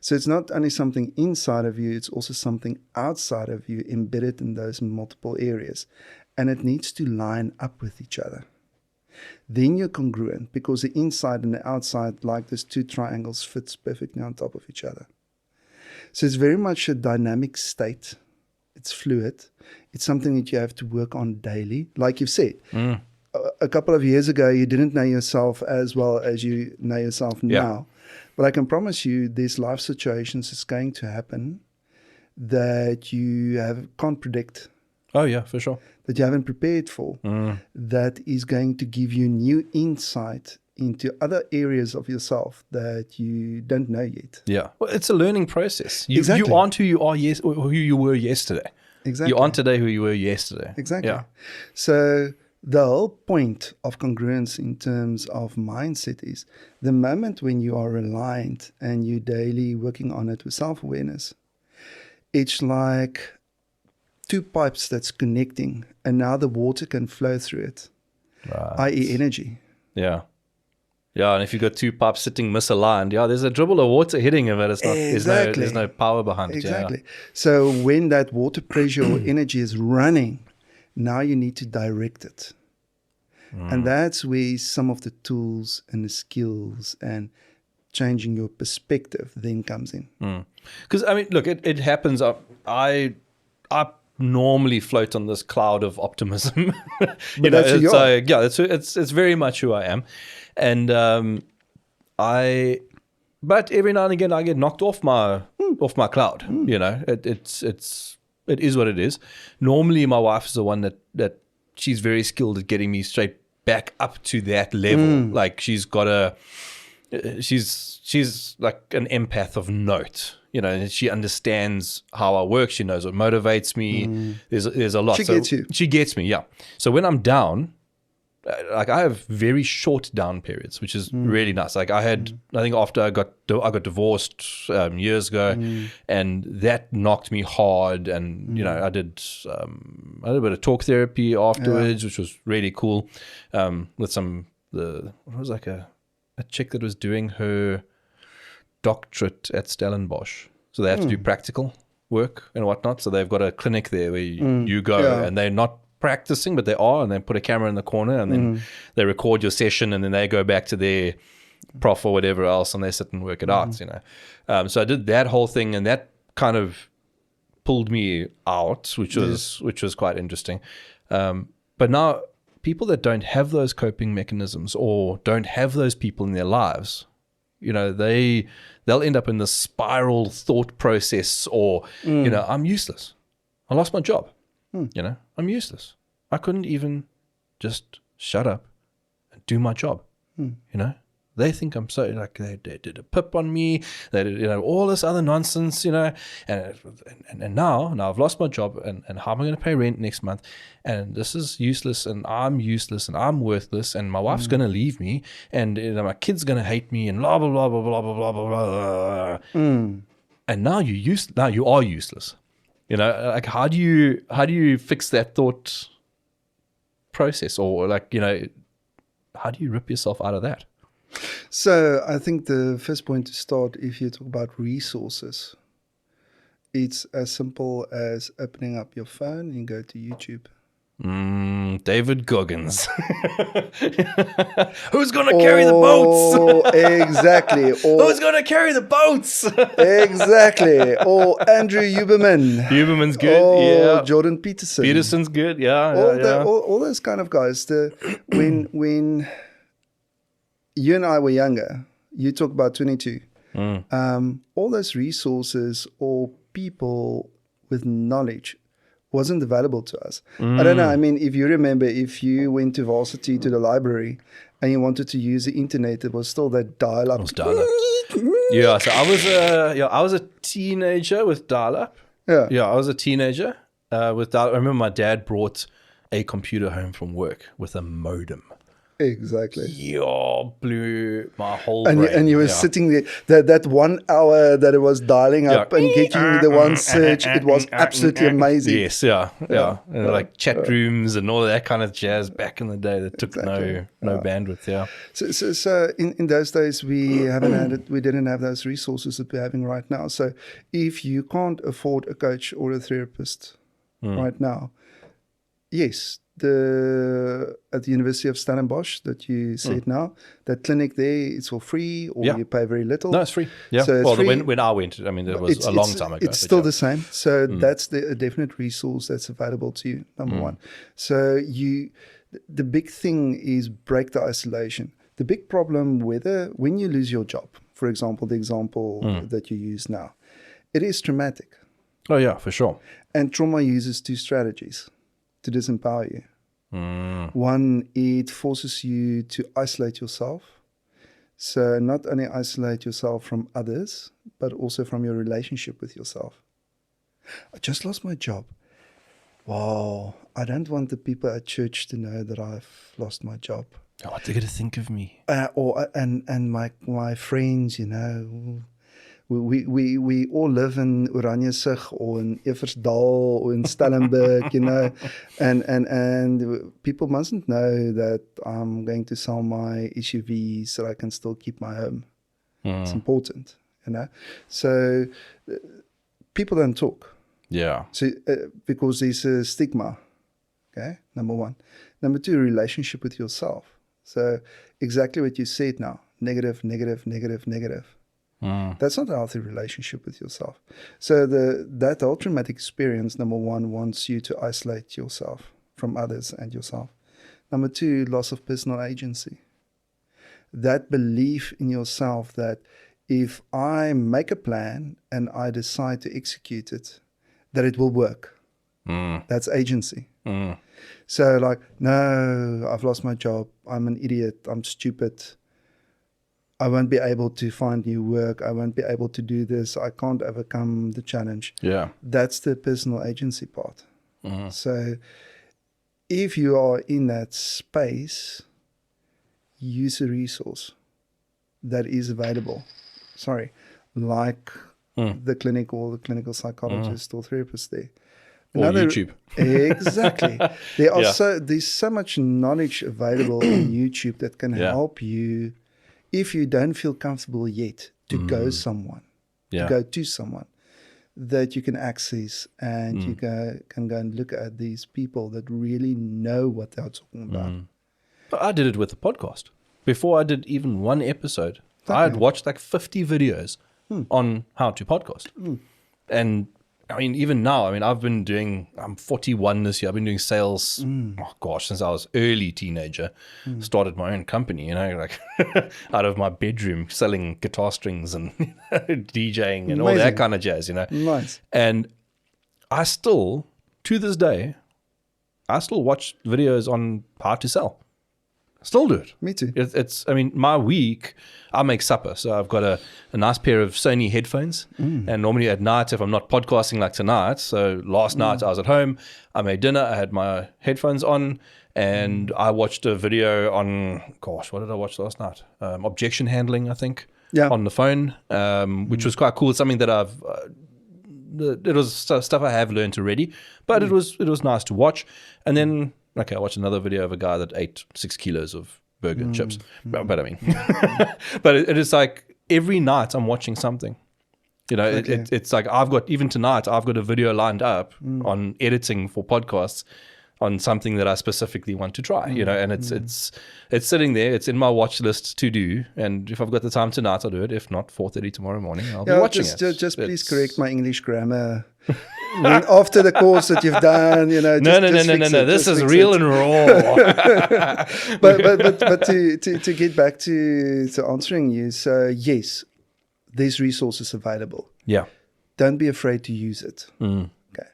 So it's not only something inside of you, it's also something outside of you embedded in those multiple areas. And it needs to line up with each other. Then you're congruent, because the inside and the outside, like those 2 triangles, fits perfectly on top of each other. So it's very much a dynamic state. It's fluid. It's something that you have to work on daily. Like you've said, a couple of years ago, you didn't know yourself as well as you know yourself now. But I can promise you, there's life situations that's going to happen that you can't predict. Oh, yeah, for sure. That you haven't prepared for. That is going to give you new insight into other areas of yourself that you don't know yet. Yeah. Well, it's a learning process. You aren't who you are or who you were yesterday. Exactly. You aren't today who you were yesterday. Exactly. Yeah. So the whole point of congruence in terms of mindset is the moment when you are reliant and you're daily working on it with self-awareness, it's like 2 pipes that's connecting, and now the water can flow through it, i.e. energy. Yeah. Yeah, and if you've got 2 pipes sitting misaligned, there's a dribble of water hitting it, but it's not, there's no power behind it. Exactly. Yeah. So when that water pressure or energy is running, now you need to direct it. And that's where some of the tools and the skills and changing your perspective then comes in. Because, I mean, look, it happens. I normally float on this cloud of optimism. That's who you are. So it's very much who I am. And but every now and again I get knocked off my cloud. You know, it is what it is. Normally my wife is the one that she's very skilled at getting me straight back up to that level. Like she's like an empath of note. You know, and she understands how I work. She knows what motivates me. There's a lot. She gets you. She gets me, yeah. So when I'm down, like I have very short down periods, which is really nice. Like I had, I think after I got divorced years ago, and that knocked me hard. And you know, I did a bit of talk therapy afterwards, which was really cool. With what was like a chick that was doing her doctorate at Stellenbosch, so they have to do practical work and whatnot. So they've got a clinic there where you go, and they're not practicing, but they are, and they put a camera in the corner, and then they record your session, and then they go back to their prof or whatever else, and they sit and work it out, you know. So I did that whole thing, and that kind of pulled me out, which was quite interesting. But now people that don't have those coping mechanisms or don't have those people in their lives, you know, they'll end up in this spiral thought process, or you know, I'm useless. I lost my job. You know, I'm useless. I couldn't even just shut up and do my job. You know, they think I'm so, like, they did a pip on me. They did, you know, all this other nonsense, you know, and now I've lost my job, and how am I going to pay rent next month? And this is useless, and I'm useless, and I'm worthless, and my wife's going to leave me, and you know, my kid's going to hate me, and blah, blah, blah, blah, blah, blah, blah, blah. And now you are useless. You know, like how do you fix that thought process, or like, you know, how do you rip yourself out of that? So I think the first point to start, if you talk about resources, it's as simple as opening up your phone and go to YouTube. David Goggins. Who's going to carry the boats? Exactly. Who's going to carry the boats? Exactly. Or Andrew Huberman. Huberman's good. Or Jordan Peterson. Peterson's good. Yeah. All those kind of guys. When you and I were younger, you talk about 22. All those resources or people with knowledge wasn't available to us. I don't know. I mean, if you remember, if you went to varsity to the library and you wanted to use the internet, it was still that dial-up. It was dial-up. Yeah. So I was a teenager with dial-up. Yeah. I was a teenager with dial-up. I remember my dad brought a computer home from work with a modem. Exactly. Yeah, blew my whole brain. And you were sitting there, that 1 hour that it was dialing up and getting the one search, it was absolutely amazing. Yes, yeah. And like chat rooms and all that kind of jazz back in the day that took no bandwidth, yeah. So in those days, we didn't have those resources that we're having right now. So if you can't afford a coach or a therapist right now, yes, at the University of Stellenbosch that you said now, that clinic there, it's for free, or you pay very little. No, it's free. Yeah. So well, free. When I went, I mean, it was a long time ago. It's still the same. So that's a definite resource that's available to you, number one. So the big thing is break the isolation. The big problem when you lose your job, for example, the example that you use now, it is traumatic. Oh, yeah, for sure. And trauma uses two strategies to disempower you. One, it forces you to isolate yourself. So not only isolate yourself from others, but also from your relationship with yourself. I just lost my job. Wow, I don't want the people at church to know that I've lost my job. Oh, what they're going to think of me? And my friends, you know. We all live in Oranjezig or in Eversdal or in Stellenberg, you know, and people mustn't know that I'm going to sell my SUV so I can still keep my home. It's important, you know. So people don't talk. Yeah. So because there's a stigma. Okay, number one. Number two, relationship with yourself. So exactly what you said now: negative, negative, negative, negative. That's not a healthy relationship with yourself. So that whole traumatic experience, number one, wants you to isolate yourself from others and yourself. Number two, loss of personal agency. That belief in yourself that if I make a plan and I decide to execute it, that it will work. That's agency. So like, no, I've lost my job. I'm an idiot. I'm stupid. I won't be able to find new work. I won't be able to do this. I can't overcome the challenge. Yeah. That's the personal agency part. So if you are in that space, use a resource that is available. Like the clinic or the clinical psychologist or therapist there. Or YouTube. Exactly. There's so much knowledge available on YouTube that can help you if you don't feel comfortable yet to go to someone that you can access, and you can go and look at these people that really know what they're talking about. I did it with the podcast. Before I did even one episode, I had watched like 50 videos on how to podcast. And I mean, even now, I mean, I'm 41 this year. I've been doing sales, since I was early teenager. Started my own company, like out of my bedroom, selling guitar strings and DJing and all that kind of jazz, Nice. And I still, to this day, watch videos on how to sell. Still do it. Me too. I mean, my week, I make supper. So I've got a nice pair of Sony headphones. And normally at night, if I'm not podcasting like tonight, so last night I was at home, I made dinner, I had my headphones on, and I watched a video on, what did I watch last night? Objection handling, I think, on the phone, which was quite cool. It's something that it was stuff I have learned already, but it was nice to watch. And then, I watched another video of a guy that ate 6 kilos of burger and chips. But I mean, but it is like every night I'm watching something. It's like even tonight I've got a video lined up on editing for podcasts on something that I specifically want to try. And it's sitting there. It's in my watch list to do. And if I've got the time tonight, I'll do it. If not, 4:30 tomorrow morning, I'll be watching it. Just please correct my English grammar. After the course that you've done, No. This is real and raw. but to get back to answering you, so yes, there's resources available. Yeah. Don't be afraid to use it. Okay.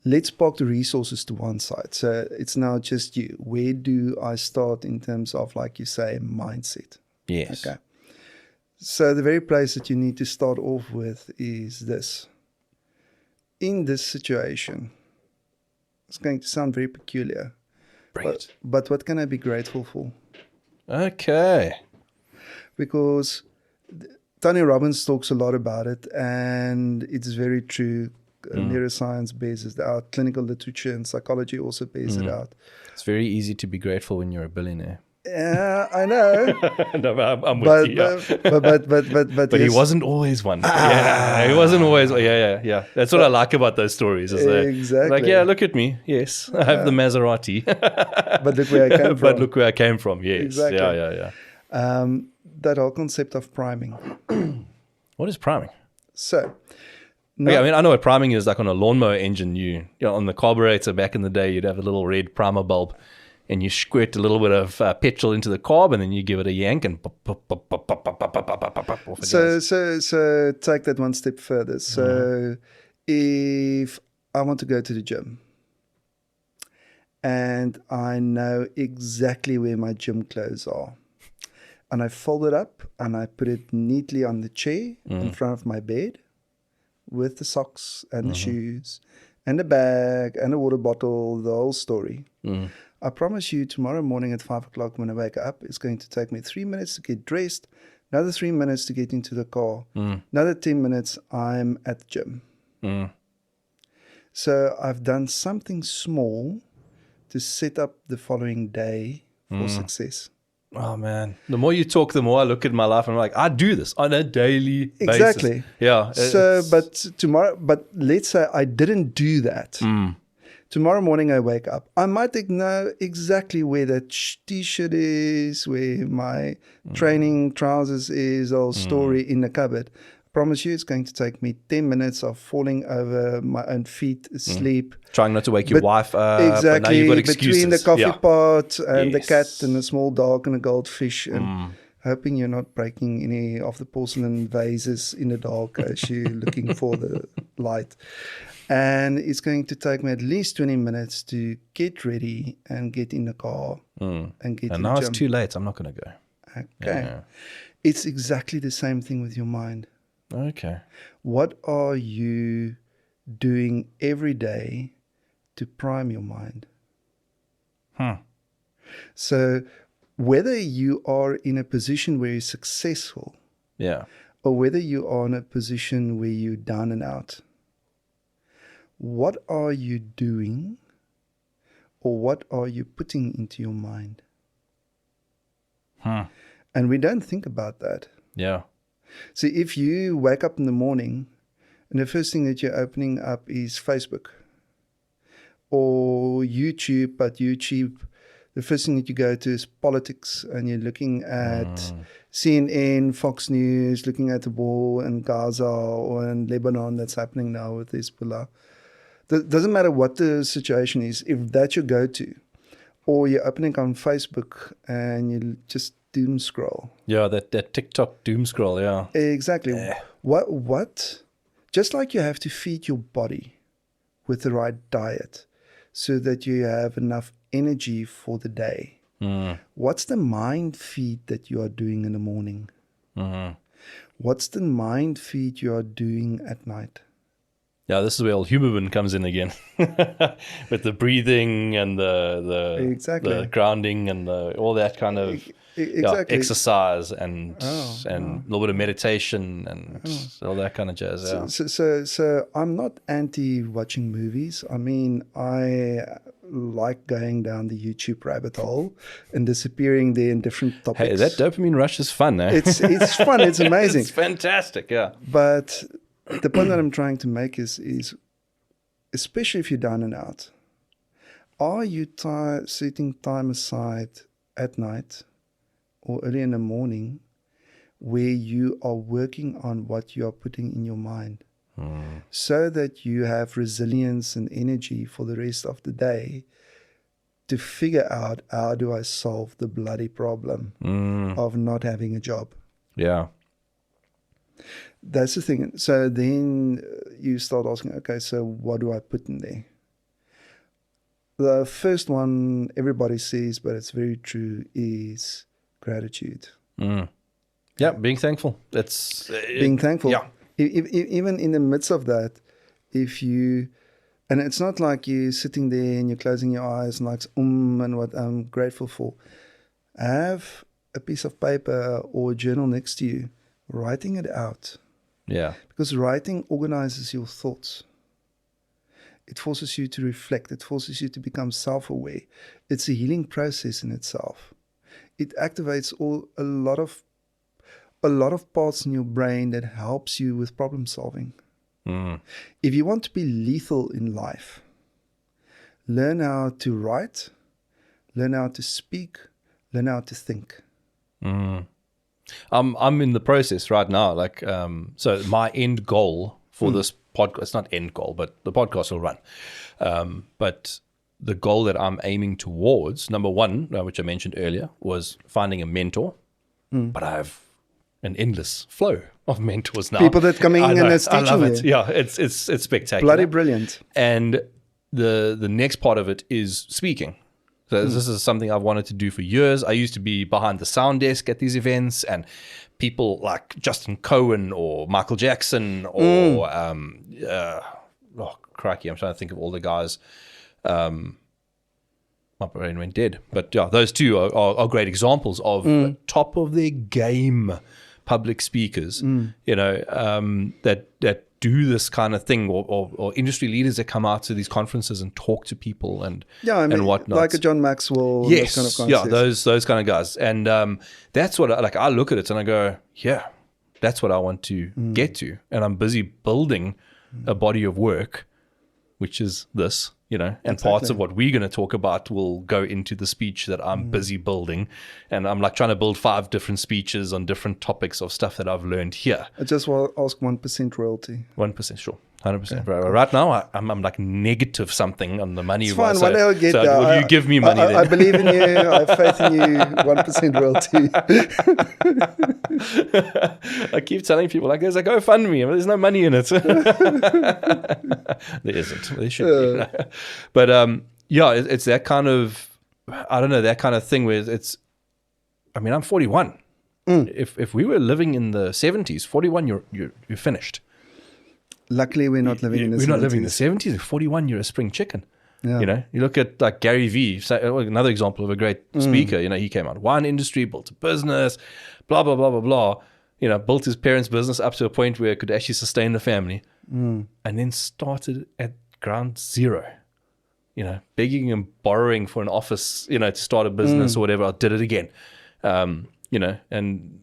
Let's park the resources to one side. So it's now just you. Where do I start in terms of, like you say, mindset? Yes. Okay. So the very place that you need to start off with is this. In this situation, it's going to sound very peculiar. But what can I be grateful for? Okay. Because Tony Robbins talks a lot about it, and it's very true. Neuroscience bears it out. Clinical literature and psychology also bears it out. It's very easy to be grateful when you're a billionaire. Yeah, I know. No, I'm with you. But he wasn't always one. He wasn't always. Yeah. That's what I like about those stories. Is exactly. Like, look at me. Yes, I have the Maserati. But look where I came from. But look where I came from. Yes. Exactly. Yeah. That whole concept of priming. What is priming? So. I know what priming is. Like on a lawnmower engine, on the carburetor back in the day, you'd have a little red primer bulb. And you squirt a little bit of petrol into the carb, and then you give it a yank, and So take that one step further. So if I want to go to the gym, and I know exactly where my gym clothes are, and I fold it up, and I put it neatly on the chair in front of my bed, with the socks and the shoes, and the bag and the water bottle, the whole story. I promise you, tomorrow morning at 5 o'clock when I wake up, it's going to take me 3 minutes to get dressed, another 3 minutes to get into the car, another 10 minutes, I'm at the gym. So I've done something small to set up the following day for success. Oh, man. The more you talk, the more I look at my life and I'm like, I do this on a daily basis. Exactly. Yeah. So, but let's say I didn't do that. Tomorrow morning I wake up. I might know exactly where that t-shirt is, where my training trousers is, or story in the cupboard. I promise you it's going to take me 10 minutes of falling over my own feet, asleep. Trying not to wake your wife up. Exactly. But now you've got excuses. Between the coffee pot and the cat and the small dog and the goldfish. And hoping you're not breaking any of the porcelain vases in the dark as you're looking for the light. And it's going to take me at least 20 minutes to get ready and get in the car and get to the gym. And now it's too late. I'm not going to go. Okay. Yeah. It's exactly the same thing with your mind. Okay. What are you doing every day to prime your mind? So whether you are in a position where you're successful, or whether you are in a position where you're down and out, what are you doing, or what are you putting into your mind? And we don't think about that. Yeah. See, if you wake up in the morning and the first thing that you're opening up is Facebook or YouTube, but YouTube, the first thing that you go to is politics, and you're looking at CNN, Fox News, looking at the war in Gaza or in Lebanon that's happening now with Hezbollah. Doesn't matter what the situation is, if that's your go-to, or you're opening on Facebook and you just doom scroll. Yeah, that TikTok doom scroll, yeah. Exactly. What? Just like you have to feed your body with the right diet so that you have enough energy for the day. What's the mind feed that you are doing in the morning? What's the mind feed you are doing at night? Yeah, this is where Huberman comes in again, with the breathing and the grounding and all that kind of exercise and a little bit of meditation and all that kind of jazz. Yeah. So I'm not anti watching movies. I mean, I like going down the YouTube rabbit hole and disappearing there in different topics. Hey, that dopamine rush is fun, eh? It's fun. It's amazing. It's fantastic. Yeah. But the point that I'm trying to make is especially if you're down and out, are you setting time aside at night or early in the morning where you are working on what you are putting in your mind so that you have resilience and energy for the rest of the day to figure out, how do I solve the bloody problem of not having a job? Yeah. That's the thing. So then you start asking, okay, so what do I put in there? The first one everybody says, but it's very true, is gratitude. Yeah, being thankful. That's being thankful. Yeah. Even in the midst of that, and it's not like you're sitting there and you're closing your eyes and like, and what I'm grateful for. Have a piece of paper or a journal next to you, writing it out. Yeah. Because writing organizes your thoughts. It forces you to reflect. It forces you to become self-aware. It's a healing process in itself. It activates a lot of parts in your brain that helps you with problem solving. If you want to be lethal in life, learn how to write, learn how to speak, learn how to think. I'm in the process right now. Like, so my end goal for this podcast, it's not end goal, but the podcast will run. But the goal that I'm aiming towards, number one, which I mentioned earlier, was finding a mentor. But I have an endless flow of mentors now. People that coming in and teaching you. I love it. Yeah, it's spectacular. Bloody brilliant. And the next part of it is speaking. So this is something I've wanted to do for years. I used to be behind the sound desk at these events, and people like Justin Cohen or Michael Jackson or crikey, I'm trying to think of all the guys. My brain went dead, but yeah, those two are great examples of top of their game public speakers. You know, that do this kind of thing, or industry leaders that come out to these conferences and talk to people and and whatnot, like a John Maxwell. Yes, those kind of those kind of guys, and that's what I look at it and I go, yeah, that's what I want to get to, and I'm busy building a body of work, which is this. You know, and parts of what we're going to talk about will go into the speech that I'm busy building. And I'm like trying to build 5 different speeches on different topics of stuff that I've learned here. I just want to ask 1% royalty. 1%, sure. 100%. Yeah. Right now, I'm like negative something on the money. It's fine. One day I'll get there. Will you give me money then? I believe in you. I have faith in you. 1% royalty. I keep telling people, like, there's a GoFundMe. There's no money in it. There isn't. There should be. But yeah, it's that kind of, I don't know, that kind of thing where it's, I mean, I'm 41. If we were living in the 70s, 41, you're finished. Luckily, we're not living in the 70s. We're not living in the 70s. At 41, you're a spring chicken. Yeah. You know, you look at like Gary Vee, another example of a great speaker. You know, he came out wine industry, built a business, blah blah blah blah blah. You know, built his parents' business up to a point where it could actually sustain the family, and then started at ground zero. You know, begging and borrowing for an office, you know, to start a business or whatever. I did it again. You know, and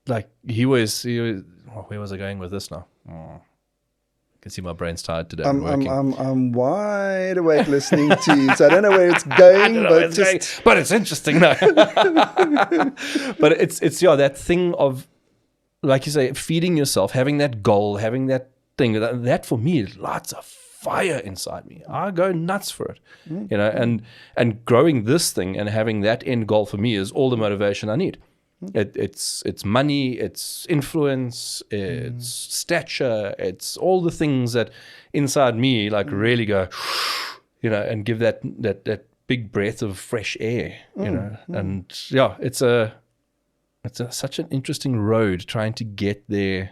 like he was where was I going with this now? I can see my brain's tired today. I'm wide awake listening to you, so I don't know where it's going, but it's interesting, no. But it's that thing of, like you say, feeding yourself, having that goal, having that thing. That for me lights a fire inside me. I go nuts for it, you know. And growing this thing and having that end goal for me is all the motivation I need. It's money, it's influence, it's stature, it's all the things that inside me like really go, you know, and give that big breath of fresh air, you know. And yeah, it's such an interesting road trying to get there,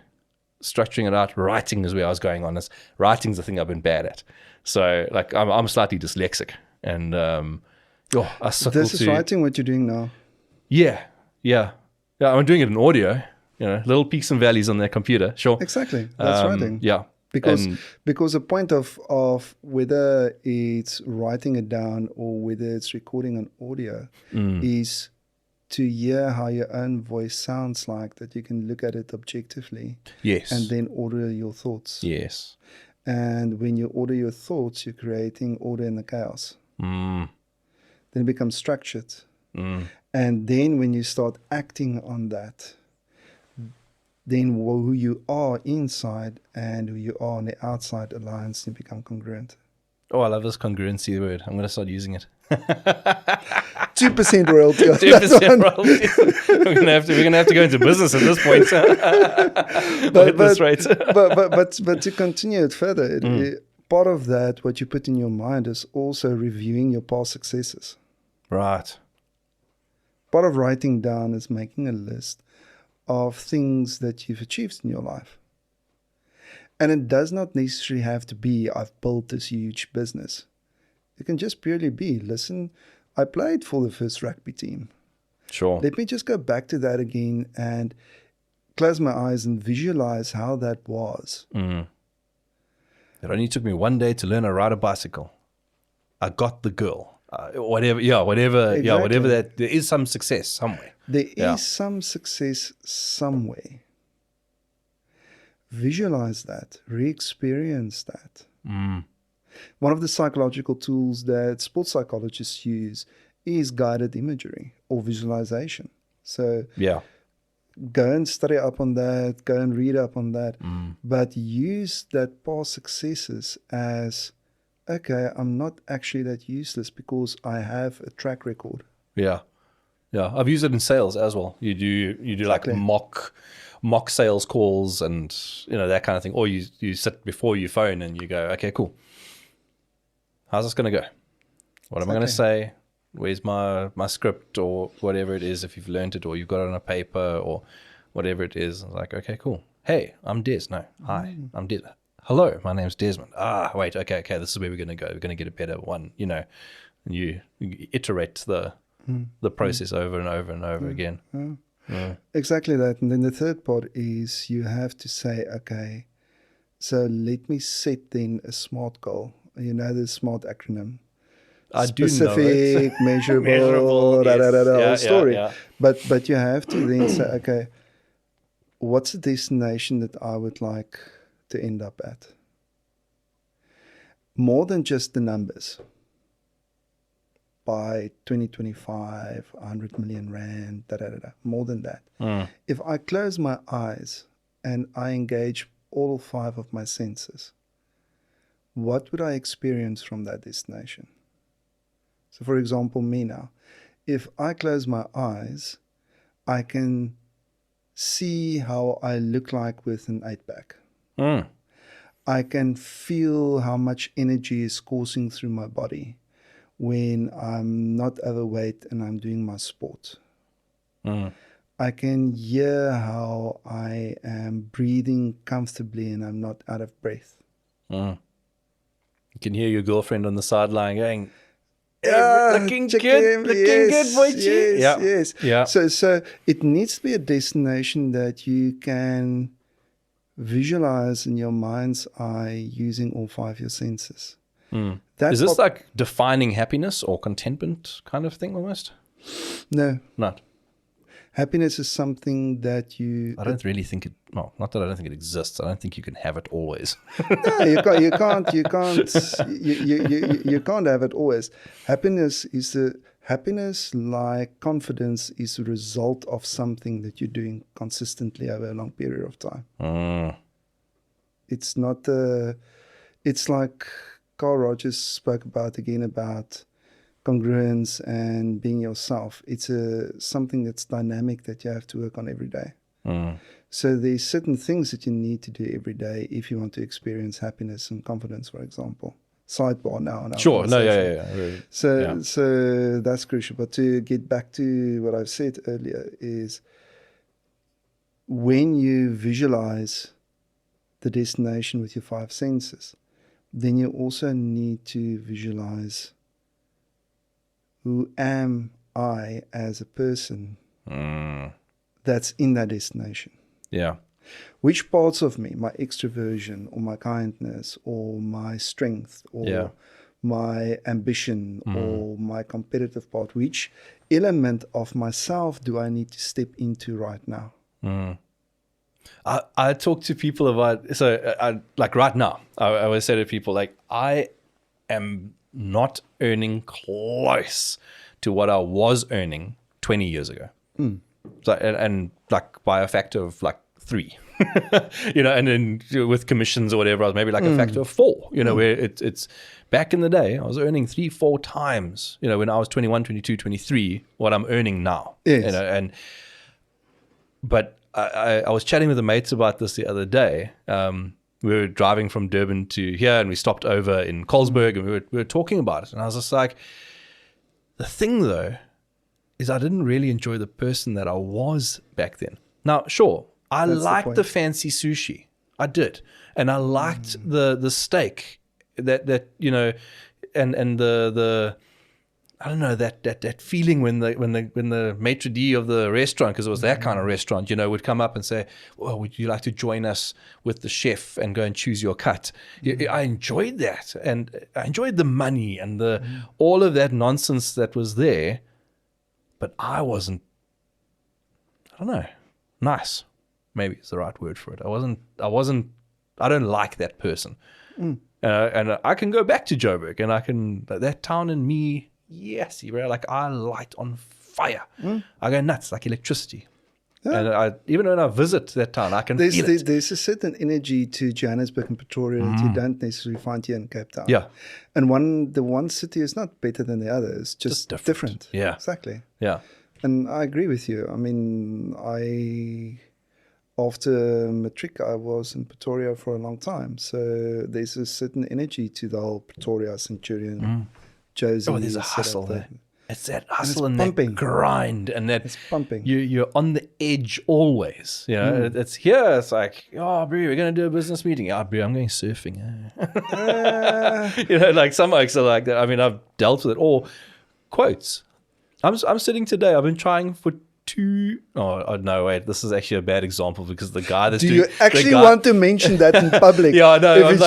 structuring it out. Writing is where I was going on this. Writing's the thing I've been bad at. So like I'm slightly dyslexic, and I suckle This is writing what you're doing now. Yeah, I'm doing it in audio, you know, little peaks and valleys on their computer. Sure. Exactly. That's writing. Yeah. Because the point of whether it's writing it down or whether it's recording an audio is to hear how your own voice sounds like, that you can look at it objectively. Yes. And then order your thoughts. Yes. And when you order your thoughts, you're creating order in the chaos. Then it becomes structured. And then when you start acting on that, then who you are inside and who you are on the outside aligns and become congruent. Oh, I love this congruency word. I'm going to start using it. 2% royalty. 2% royalty. We're going to have to go into business at this point. At this rate. but to continue it further, part of that, what you put in your mind, is also reviewing your past successes. Right. Part of writing down is making a list of things that you've achieved in your life. And it does not necessarily have to be, I've built this huge business. It can just purely be, listen, I played for the first rugby team. Sure. Let me just go back to that again and close my eyes and visualize how that was. It only took me one day to learn to ride a bicycle. I got the girl. Whatever that, there is some success somewhere. There is some success somewhere. Visualize that, re-experience that. One of the psychological tools that sports psychologists use is guided imagery or visualization. So go and study up on that, go and read up on that, but use that past successes as, okay, I'm not actually that useless because I have a track record. Yeah. I've used it in sales as well. You do exactly. Like mock sales calls and, you know, that kind of thing. Or you sit before your phone and you go, okay, cool. How's this going to go? What am I going to say? Where's my script or whatever it is, if you've learned it or you've got it on a paper or whatever it is. I'm like, okay, cool. Hey, I'm Des. No, hi, I'm Des. Hello, my name's Desmond. Wait, okay, this is where we're going to go. We're going to get a better one, you know. And you iterate the process over and over and over again. Exactly that. And then the third part is you have to say, okay, so let me set then a SMART goal. You know the SMART acronym. I Specific, do know it. measurable, yes. story. Yeah. But you have to then say, okay, what's the destination that I would like to end up at? More than just the numbers. By 2025, 100 million rand, more than that. If I close my eyes and I engage all 5 of my senses, what would I experience from that destination? So for example, me now, if I close my eyes, I can see how I look like with an 8-pack. I can feel how much energy is coursing through my body when I'm not overweight and I'm doing my sport. I can hear how I am breathing comfortably and I'm not out of breath. You can hear your girlfriend on the sideline going, looking check good, him. looking Yes, good, boy. yes. Yeah. So it needs to be a destination that you can visualize in your mind's eye using all 5 of your senses. Is this like defining happiness or contentment kind of thing almost? No. Not. Happiness is something that I don't really think it. No, not that I don't think it exists. I don't think you can have it always. No, you can't have it always. Happiness, like confidence, is a result of something that you're doing consistently over a long period of time. It's not. It's like Carl Rogers spoke about congruence and being yourself. It's something that's dynamic that you have to work on every day. So there's certain things that you need to do every day if you want to experience happiness and confidence, for example. Sidebar now. Sure. No, yeah. Really. So that's crucial. But to get back to what I've said earlier is when you visualize the destination with your 5 senses, then you also need to visualize who am I as a person that's in that destination. Yeah. Which parts of me, my extroversion or my kindness or my strength or my ambition or my competitive part, which element of myself do I need to step into right now? I talk to people about, like right now, I always say to people, like, I am not earning close to what I was earning 20 years ago. So, and like by a factor of like 3, and then with commissions or whatever, I was maybe like a factor of 4, where it's back in the day, I was earning 3-4 times, when I was 21, 22, 23, what I'm earning now. Yes. But I was chatting with the mates about this the other day. We were driving from Durban to here, and we stopped over in Colesberg, and we were talking about it. And I was just like, the thing though, is I didn't really enjoy the person that I was back then. Now, sure, I liked the fancy sushi. I did. And I liked the steak that and the I don't know, that feeling when the maitre d' of the restaurant, because it was that kind of restaurant, would come up and say, well, would you like to join us with the chef and go and choose your cut? I enjoyed that, and I enjoyed the money and all of that nonsense that was there, but I wasn't, I don't know, nice, maybe is the right word for it. I don't like that person. And I can go back to Joburg, and that town in me, yes, like I light on fire. I go nuts like electricity. And even when I visit that town, I can feel it. There's a certain energy to Johannesburg and Pretoria that you don't necessarily find here in Cape Town. Yeah. And the one city is not better than the other. It's just different. Yeah. Exactly. Yeah. And I agree with you. I mean, after matric, I was in Pretoria for a long time. So there's a certain energy to the whole Pretoria, Centurion, Josie. Oh, there's a hustle there. It's that hustle and that grind, and that it's pumping. You're on the edge always. It's here. It's like, oh, bro, we're gonna do a business meeting. Oh, bro, I'm going surfing. Like some folks are like that. I mean, I've dealt with it. Or quotes. I'm sitting today. I've been trying for 2. Oh no! Wait, this is actually a bad example because the guy that's do you actually want to mention that in public? Yeah, no. If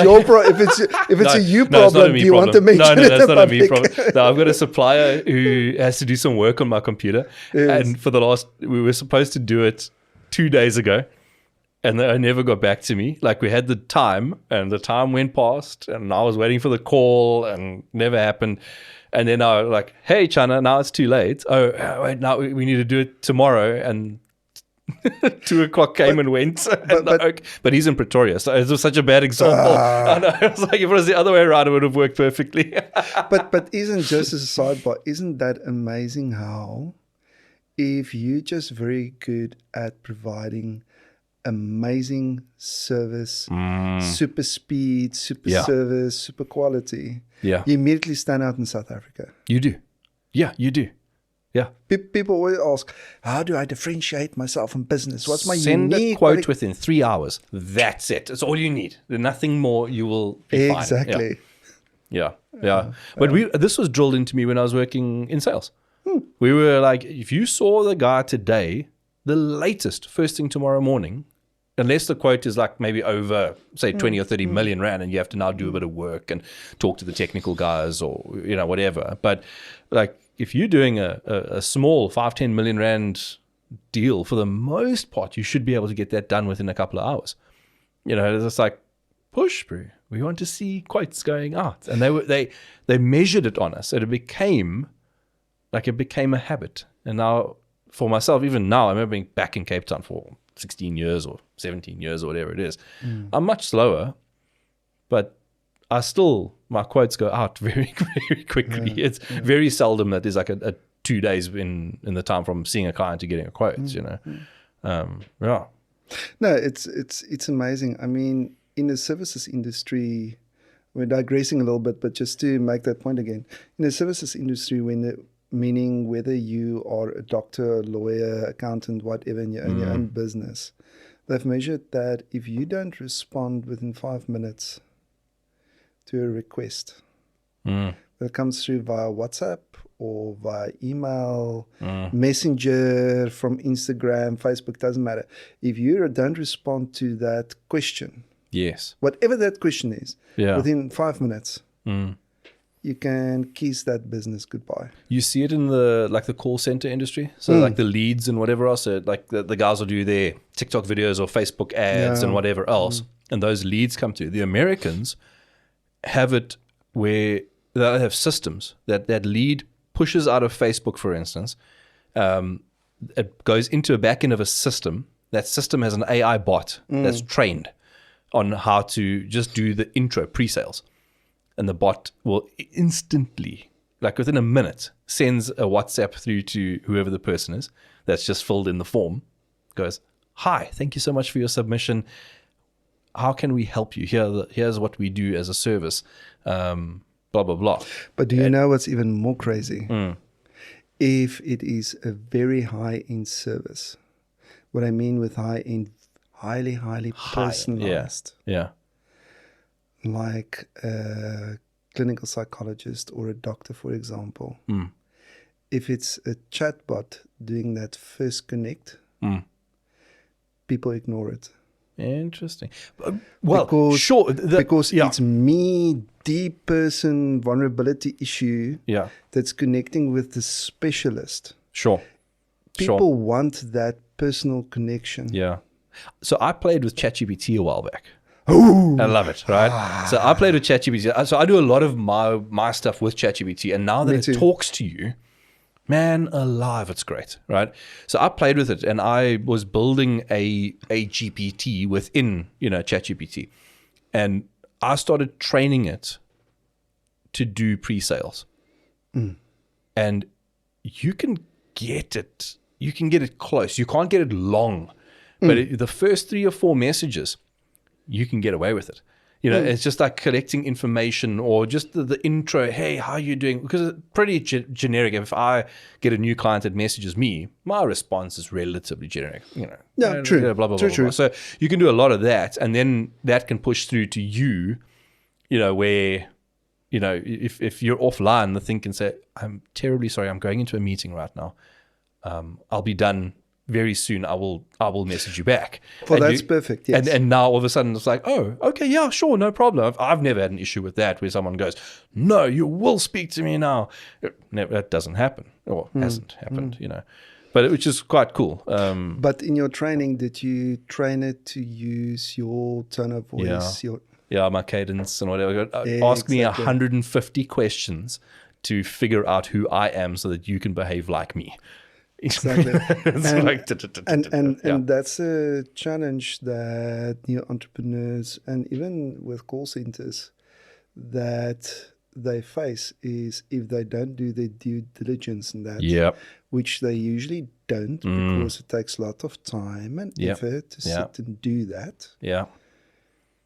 it's if it's a you problem, do you want to mention it in public? No, that's not a me problem. No, I've got a supplier who has to do some work on my computer, and for we were supposed to do it 2 days ago, and they never got back to me. Like, we had the time, and the time went past, and I was waiting for the call, and never happened. And then I was like, hey, Chana, now it's too late. Oh, wait, now we need to do it tomorrow. And 2 o'clock came and went. But he's in Pretoria, so it was such a bad example. I know. It was like, if it was the other way around, it would have worked perfectly. but isn't, just as a sidebar, isn't that amazing how if you're just very good at providing amazing service, super speed, super service, super quality, you immediately stand out in South Africa. You do. Yeah, you do. Yeah. People always ask, how do I differentiate myself in business? What's my Send unique a quote within 3 hours. That's it. That's all you need. There's nothing more. You will be fine. Exactly. Yeah. But this was drilled into me when I was working in sales. We were like, if you saw the guy today, the latest, first thing tomorrow morning, unless the quote is like maybe over, say, 20 or 30 million rand, and you have to now do a bit of work and talk to the technical guys or, whatever. But like, if you're doing a small 5-10 million rand deal, for the most part, you should be able to get that done within a couple of hours. It's just like, push, bro. We want to see quotes going out. And they measured it on us. And it became a habit. And now, for myself, even now, I remember being back in Cape Town for 16 years or 17 years or whatever it is. I'm much slower, but my quotes go out very, very quickly. It's very seldom that there's like a 2 days in the time from seeing a client to getting a quote, No, it's amazing. I mean, in the services industry, we're digressing a little bit, but just to make that point again, in the services industry, meaning whether you are a doctor, lawyer, accountant, whatever, in your own business, they've measured that if you don't respond within 5 minutes to a request that comes through via WhatsApp or via email, Messenger, from Instagram, Facebook, doesn't matter. If you don't respond to that question, whatever that question is, within 5 minutes, you can kiss that business goodbye. You see it in the call center industry. So like the leads and whatever else, like the guys will do their TikTok videos or Facebook ads and whatever else. And those leads come to. The Americans have it where they have systems that lead pushes out of Facebook, for instance. It goes into a back end of a system. That system has an AI bot that's trained on how to just do the intro pre-sales. And the bot will instantly, like within a minute, sends a WhatsApp through to whoever the person is that's just filled in the form, goes, "Hi, thank you so much for your submission. How can we help you? Here's what we do as a service, blah, blah, blah." But do you know what's even more crazy? If it is a very high-end service, what I mean with high-end, highly personalized. Like a clinical psychologist or a doctor, for example. If it's a chatbot doing that first connect, people ignore it. Interesting. Because it's me, the person vulnerability issue that's connecting with the specialist. People want that personal connection. So I played with ChatGPT a while back. Ooh. I love it, right? So I played with ChatGPT. So I do a lot of my stuff with ChatGPT, and now that it talks to you, man alive, it's great, right? So I played with it, and I was building a GPT within ChatGPT, and I started training it to do pre-sales, and you can get it close. You can't get it long, but the first 3 or 4 messages, you can get away with it. It's just like collecting information or just the intro. Hey, how are you doing? Because it's pretty generic. If I get a new client that messages me, my response is relatively generic. True. Blah, blah, true. Blah. So you can do a lot of that, and then that can push through to you. Where if you're offline, the thing can say, "I'm terribly sorry. I'm going into a meeting right now. I'll be done very soon. I will message you back." Well, that's perfect. Yes. And now all of a sudden it's like, "Oh, okay, yeah, sure, no problem." I've never had an issue with that where someone goes, "No, you will speak to me now." That doesn't happen, or hasn't happened, But which is quite cool. But in your training, did you train it to use your tone of voice? My cadence and whatever. Ask me 150 questions to figure out who I am so that you can behave like me. Exactly. And that's a challenge that new entrepreneurs and even with call centers that they face is if they don't do their due diligence in that, which they usually don't because it takes a lot of time and effort to sit and do that.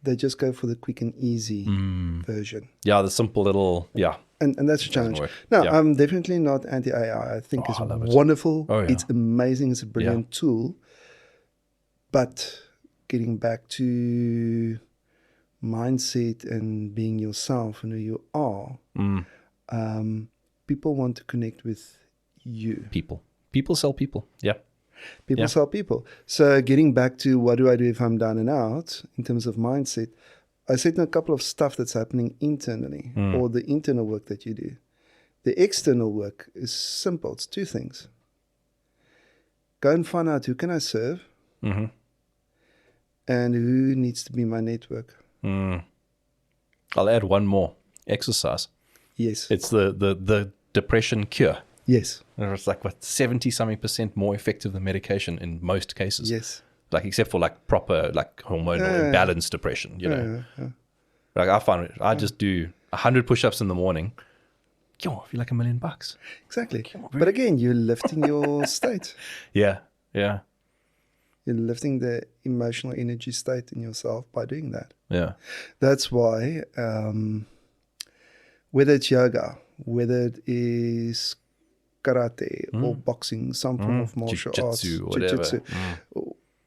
They just go for the quick and easy version. The simple little, And that's a challenge. No, I'm definitely not anti-AI. I think it's wonderful. It's amazing. It's a brilliant tool. But getting back to mindset and being yourself and who you are, people want to connect with you. People sell people. Yeah. People sell people. So getting back to what do I do if I'm down and out in terms of mindset, I said a couple of stuff that's happening internally or the internal work that you do. The external work is simple. It's two things. Go and find out who can I serve and who needs to be my network. I'll add one more. Exercise. Yes. It's the depression cure. Yes. It's like, what, 70-something% more effective than medication in most cases. Yes. Like, except for like proper, like hormonal imbalance depression, you know. Like, I find it, I just do 100 push-ups in the morning. I feel like $1 million. Exactly. But again, you're lifting your state. Yeah. You're lifting the emotional energy state in yourself by doing that. Yeah. That's why, whether it's yoga, whether it is karate or boxing, some form of martial arts, jiu-jitsu,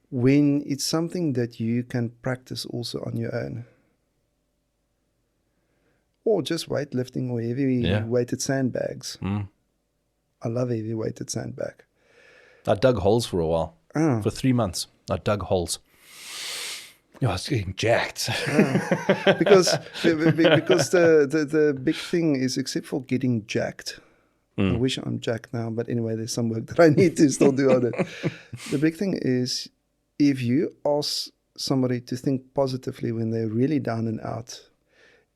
when it's something that you can practice also on your own, or just weightlifting or heavy weighted sandbags. I love heavy weighted sandbag. I dug holes for a while. For 3 months, I dug holes. I was getting jacked. Because the big thing is, except for getting jacked, I wish I'm jacked now, but anyway, there's some work that I need to still do on it. The big thing is, if you ask somebody to think positively when they're really down and out,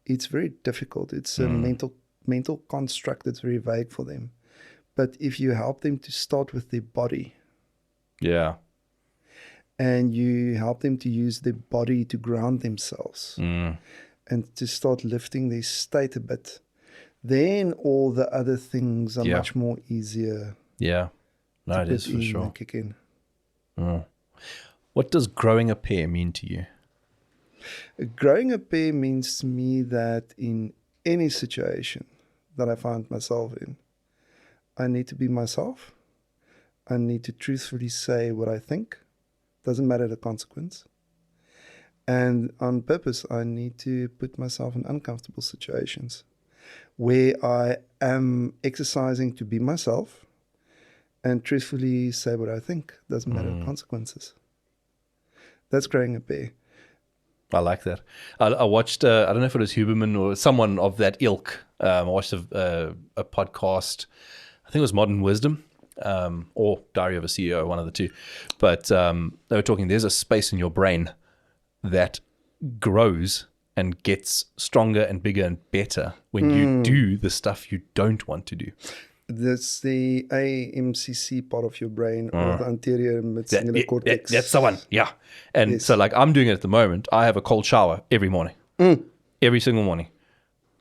it's very difficult. It's a mental construct that's very vague for them. But if you help them to start with their body, and you help them to use their body to ground themselves and to start lifting their state a bit, then all the other things are much more easier. Yeah, no, it is for sure. Kick in. What does growing a pair mean to you? Growing a pair means to me that in any situation that I find myself in, I need to be myself. I need to truthfully say what I think. Doesn't matter the consequence. And on purpose, I need to put myself in uncomfortable situations where I am exercising to be myself and truthfully say what I think. Doesn't matter the consequences. That's growing a pair. I like that. I watched, I don't know if it was Huberman or someone of that ilk. I watched a podcast, I think it was Modern Wisdom, or Diary of a CEO, one of the two. But they were talking, there's a space in your brain that grows and gets stronger and bigger and better when you do the stuff you don't want to do. That's the AMCC part of your brain, or the anterior midcingulate cortex. That's the one, yeah. And so, like, I'm doing it at the moment. I have a cold shower every morning. Every single morning.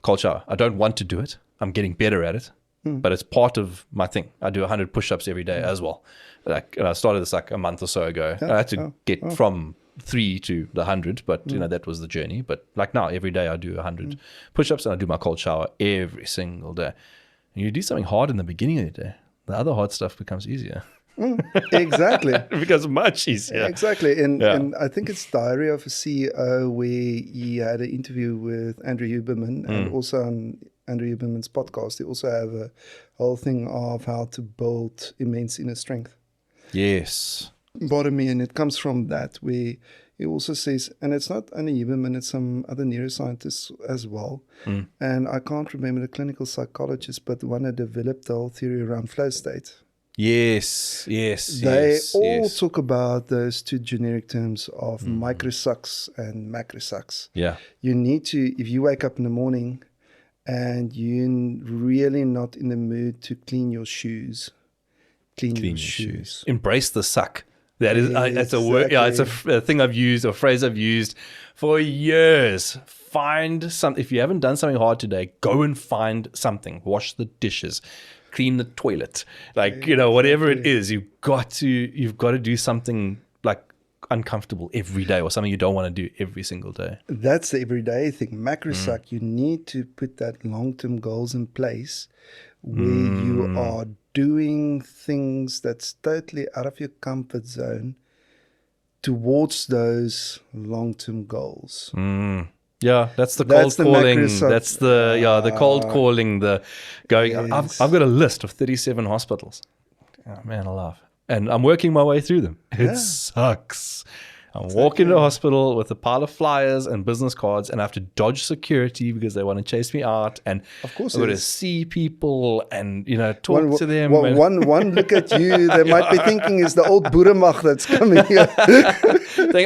Cold shower. I don't want to do it. I'm getting better at it. But it's part of my thing. I do 100 push-ups every day as well. Like, and I started this like a month or so ago. I had to get from 3 to the 100, but you know, that was the journey. But like now, every day I do 100 push-ups and I do my cold shower every single day. And you do something hard in the beginning of the day, the other hard stuff becomes easier. Exactly. It becomes much easier. Exactly. And I think it's Diary of a CEO where he had an interview with Andrew Huberman, and also on Andrew Huberman's podcast, they also have a whole thing of how to build immense inner strength. Yes. Bottom me, and it comes from that, where he also says, and it's not only Huberman, it's some other neuroscientists as well. And I can't remember the clinical psychologist, but the one that developed the whole theory around flow state. Yes. They all talk about those two generic terms of microsucks and macrosucks. Yeah. You need to, if you wake up in the morning and you're really not in the mood to clean your shoes, clean your shoes. Embrace the suck. That is, it's a word. Yeah, it's a thing I've used, a phrase I've used for years. Find something. If you haven't done something hard today, go and find something. Wash the dishes, clean the toilet, like, you know, whatever it is. You've got to do something like uncomfortable every day, or something you don't want to do every single day. That's the everyday thing. Macrosuck. You need to put that long-term goals in place where you are doing things that's totally out of your comfort zone towards those long-term goals. Yeah, that's the That's cold the calling. Microsoft- That's the cold calling. The going. Yes. I've got a list of 37 hospitals. Oh, man, I laugh, and I'm working my way through them. It sucks. I'm walking to a hospital with a pile of flyers and business cards, and I have to dodge security because they want to chase me out. And Of course I've got it to is. see people and talk to them. One, and- one look at you, they might be thinking is the old Boeremag that's coming here.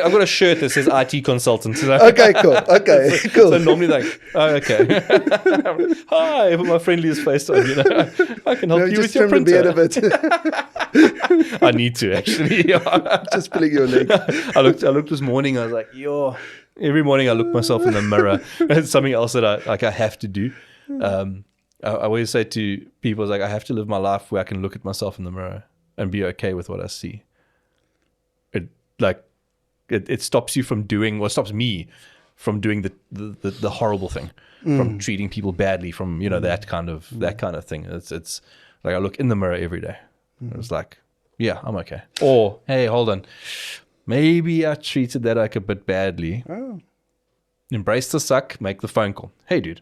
I've got a shirt that says IT consultant. Okay, cool. Okay, cool. So normally like, oh, okay. Hi, put my friendliest face on, I can help No, you just with your trim the beard printer. a bit. I need to actually. Just pulling your leg. I looked this morning, I was like, every morning I look myself in the mirror. It's something else that I have to do. I always say to people, like, I have to live my life where I can look at myself in the mirror and be okay with what I see. It stops you from doing, or stops me from doing the horrible thing, from treating people badly, from that kind of thing. It's like I look in the mirror every day. It's like, yeah, I'm okay. Or hey, hold on, maybe I treated that like a bit badly. Oh. Embrace the suck. Make the phone call. Hey, dude,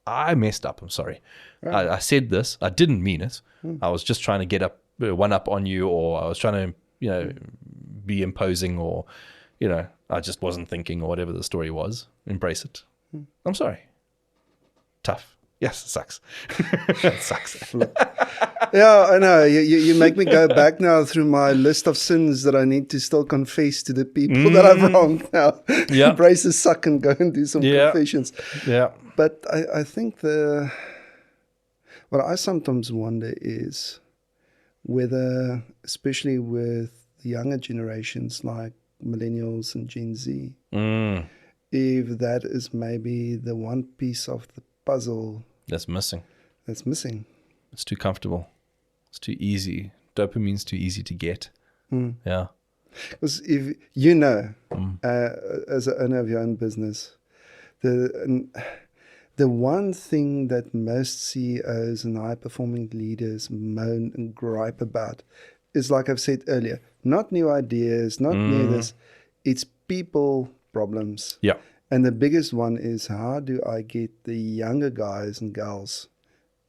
I messed up. I'm sorry. I said this. I didn't mean it. I was just trying to get one up on you, or I was trying to be imposing, or I just wasn't thinking, or whatever the story was. Embrace it. I'm sorry. Tough. Yes, it sucks. It sucks. Yeah, I know. You make me go back now through my list of sins that I need to still confess to the people that I've wronged now. Yeah. Embrace the suck and go and do some confessions. Yeah. But I think what I sometimes wonder is whether, especially with the younger generations like millennials and Gen Z, if that is maybe the one piece of the puzzle That's missing. It's too comfortable. It's too easy. Dopamine's too easy to get. Yeah. Because if as an owner of your own business, the one thing that most CEOs and high-performing leaders moan and gripe about is, like I've said earlier, not new ideas, not new this. It's people problems. Yeah. And the biggest one is, how do I get the younger guys and girls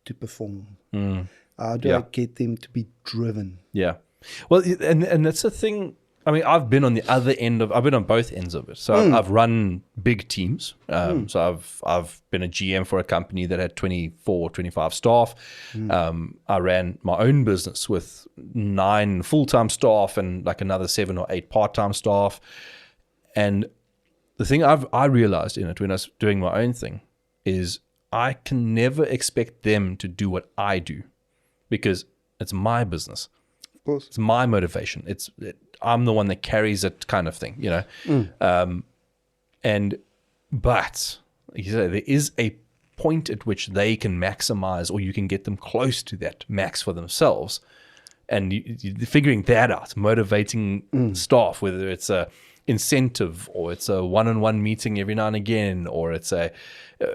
to perform? How do I get them to be driven? Yeah. Well, and that's the thing. I mean, I've been on both ends of it. So I've run big teams. So I've been a GM for a company that had 24, 25 staff. I ran my own business with 9 full-time staff and like another 7 or 8 part-time staff. And the thing I realized in it when I was doing my own thing is I can never expect them to do what I do, because it's my business. Of course. It's my motivation. I'm the one that carries it, kind of thing, but you say there is a point at which they can maximize, or you can get them close to that max for themselves. And you're figuring that out, motivating staff, whether it's a incentive or it's a one-on-one meeting every now and again, or it's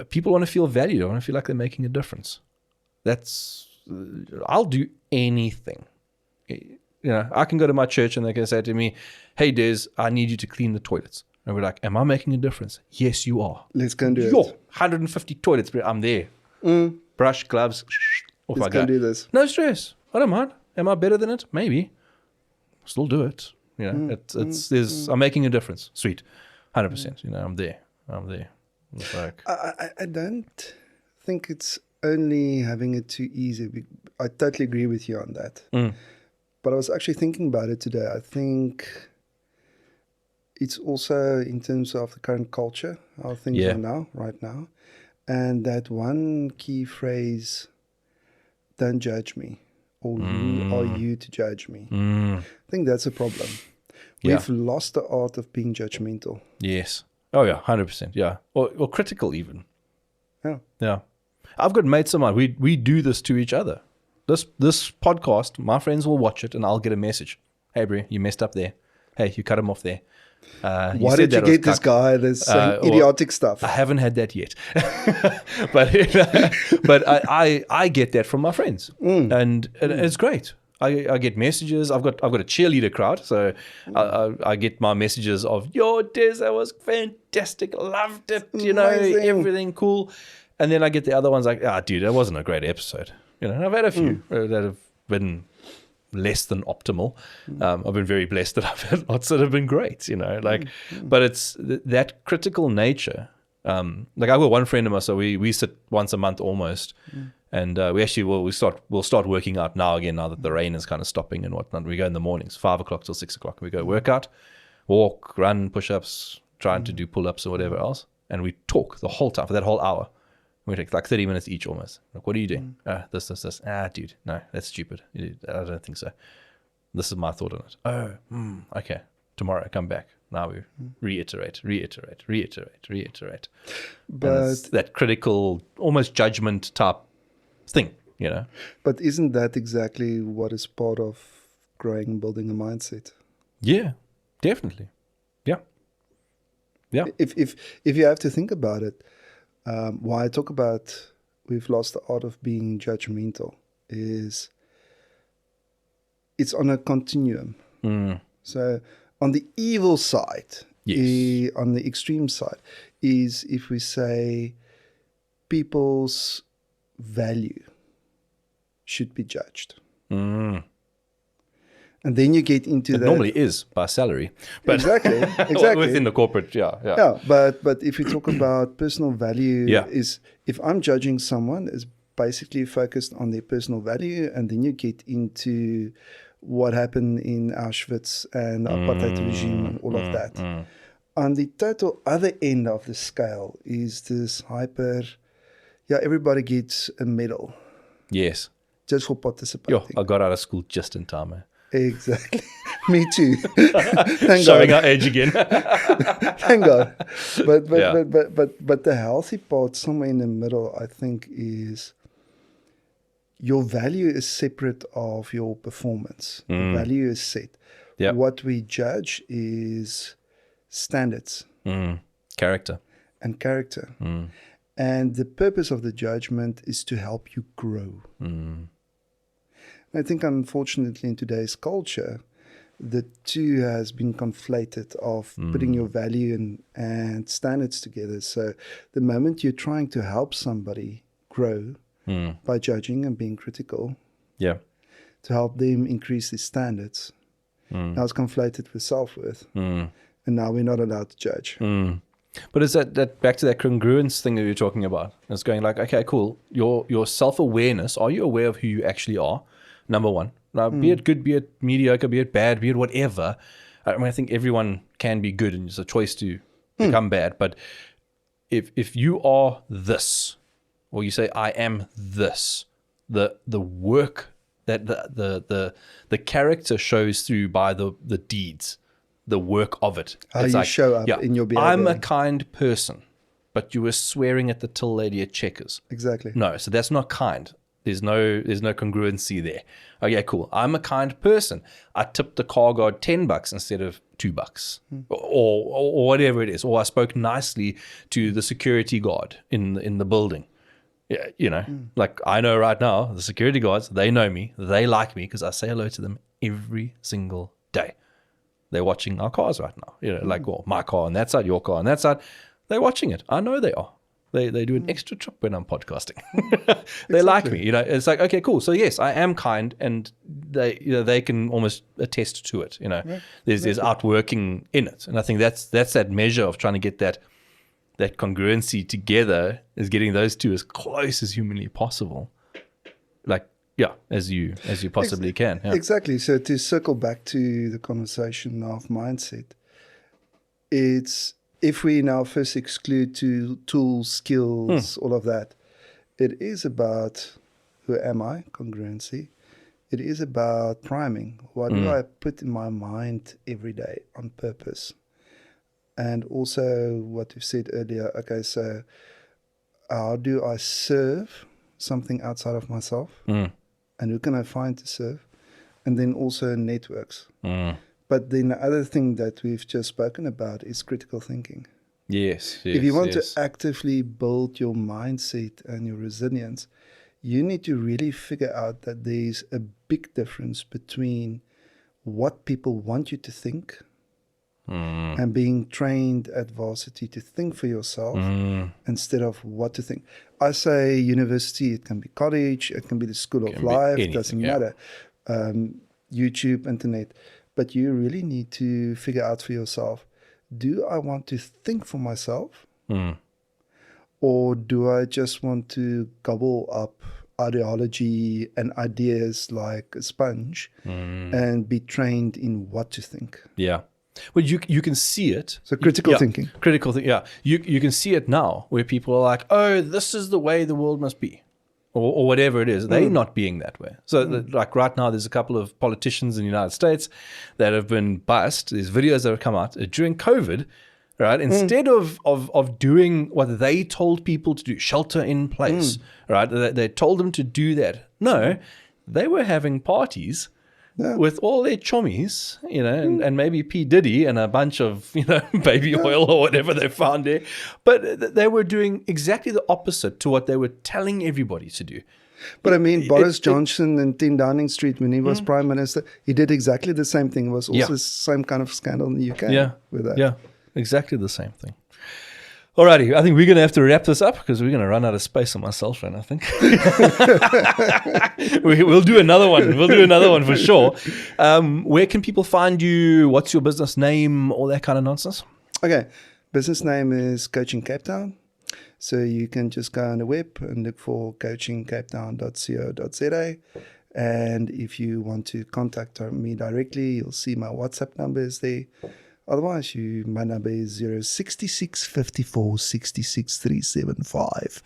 people want to feel valued. I want to feel like they're making a difference. I'll do anything. I can go to my church and they can say to me, hey, Des, I need you to clean the toilets. And we're like, am I making a difference? Yes, you are. Let's go and do it. 150 toilets, but I'm there. Brush, gloves, off Let's I go go. and do this. No stress. I don't mind. Am I better than it? Maybe. Still do it. I'm making a difference. Sweet. 100%. I'm there. It's like, I don't think it's only having it too easy. I totally agree with you on that. But I was actually thinking about it today. I think it's also in terms of the current culture, how things are right now. And that one key phrase, don't judge me, or who are you to judge me? I think that's a problem. We've lost the art of being judgmental. Yes. Oh, yeah, 100%. Yeah. Or critical even. Yeah. Yeah. I've got mates of mine. We do this to each other. This podcast, my friends will watch it and I'll get a message. Hey, bro, you messed up there. Hey, you cut him off there. Why did you get this guy that's saying idiotic stuff? I haven't had that yet. but I get that from my friends. And it's great. I get messages. I've got a cheerleader crowd, so I get my messages of, yo, Des, that was fantastic, loved it, you know, everything cool. And then I get the other ones like, dude, that wasn't a great episode. You know, and I've had a few that have been less than optimal. I've been very blessed that I've had lots that have been great, you know, like, but it's that critical nature. Like I've got one friend of mine, so we sit once a month almost, and we actually we'll start working out now again, now that the rain is kind of stopping and whatnot. We go in the mornings, 5 o'clock till 6 o'clock. We go work out, walk, run, push-ups, trying to do pull-ups or whatever else, and we talk the whole time for that whole hour. We take like 30 minutes each almost. Like, what are you doing? This. Dude, no, that's stupid. I don't think so. This is my thought on it. Okay. Tomorrow, come back. Now we reiterate. But that critical, almost judgment type thing, you know. But isn't that exactly what is part of growing and building a mindset? Yeah, definitely. Yeah. If you have to think about it, why I talk about we've lost the art of being judgmental is it's on a continuum. So on the evil side, on the extreme side, is if we say people's value should be judged. And then you get into that. It normally is by salary. But exactly. Within the corporate, Yeah, but if we talk about personal value, is if I'm judging someone, is basically focused on their personal value, and then you get into what happened in Auschwitz and the apartheid regime and all of that. On the total other end of the scale is this everybody gets a medal. Yes. Just for participating. I got out of school just in time, eh? Exactly. Me too. Showing our age again. Thank God. But the healthy part somewhere in the middle, I think, is your value is separate of your performance. The value is set. Yep. What we judge is standards. Character. And character. And the purpose of the judgment is to help you grow. I think, unfortunately, in today's culture, the two has been conflated of putting your value and standards together. So the moment you're trying to help somebody grow by judging and being critical, to help them increase their standards, now it's conflated with self-worth. And now we're not allowed to judge. But is that back to that congruence thing that you're talking about? It's going like, okay, cool. Your self-awareness, are you aware of who you actually are? Number one. Now, be it good, be it mediocre, be it bad, be it whatever. I mean, I think everyone can be good, and it's a choice to become bad. But if you are this, or you say, I am this, the work that the character shows through by the deeds, the work of it. How you show up in your behavior. I'm a kind person, but you were swearing at the till lady at Checkers. Exactly. No, so that's not kind. There's no congruency there. Okay, cool. I'm a kind person. I tipped the car guard $10 instead of $2, or whatever it is. Or I spoke nicely to the security guard in the building. Yeah, you know, like I know right now the security guards, they know me, they like me because I say hello to them every single day. They're watching our cars right now. You know, like my car on that side, your car on that side. They're watching it. I know they are. They do an extra trip when I'm podcasting. They like me, you know. It's like, okay, cool. So yes, I am kind, and they can almost attest to it. You know, there's outworking in it, and I think that's that measure of trying to get that congruency together, is getting those two as close as humanly possible. Like, as you possibly can. Yeah. Exactly. So to circle back to the conversation of mindset, it's, if we now first exclude tools, skills, all of that, it is about who am I, congruency. It is about priming. What do I put in my mind every day on purpose? And also what we've said earlier, okay, so how do I serve something outside of myself? And who can I find to serve? And then also networks. But then the other thing that we've just spoken about is critical thinking. Yes. If you want to actively build your mindset and your resilience, you need to really figure out that there's a big difference between what people want you to think and being trained at varsity to think for yourself instead of what to think. I say university, it can be college, it can be the school of life, it doesn't matter. YouTube, internet. But you really need to figure out for yourself, do I want to think for myself? Or do I just want to gobble up ideology and ideas like a sponge and be trained in what to think? Yeah. Well, you can see it. So critical thinking. Critical thinking, yeah. You can see it now where people are like, oh, this is the way the world must be. Or whatever it is. They're not being that way. So like right now, there's a couple of politicians in the United States that have been bust. There's videos that have come out during COVID, right? Instead of doing what they told people to do, shelter in place, right? They told them to do that. No, they were having parties with all their chommies, and maybe P. Diddy and a bunch of, baby oil or whatever they found there. But they were doing exactly the opposite to what they were telling everybody to do. But I mean, Boris Johnson in 10 Downing Street, when he was Prime Minister, he did exactly the same thing. It was also the same kind of scandal in the UK with that. Yeah, exactly the same thing. Alrighty, I think we're going to have to wrap this up because we're going to run out of space on my cell phone, I think. We'll do another one. We'll do another one for sure. Where can people find you? What's your business name? All that kind of nonsense? Okay. Business name is Coaching Cape Town. So you can just go on the web and look for coachingcapetown.co.za. And if you want to contact me directly, you'll see my WhatsApp number is there. Otherwise, my number is 066 54 66 375.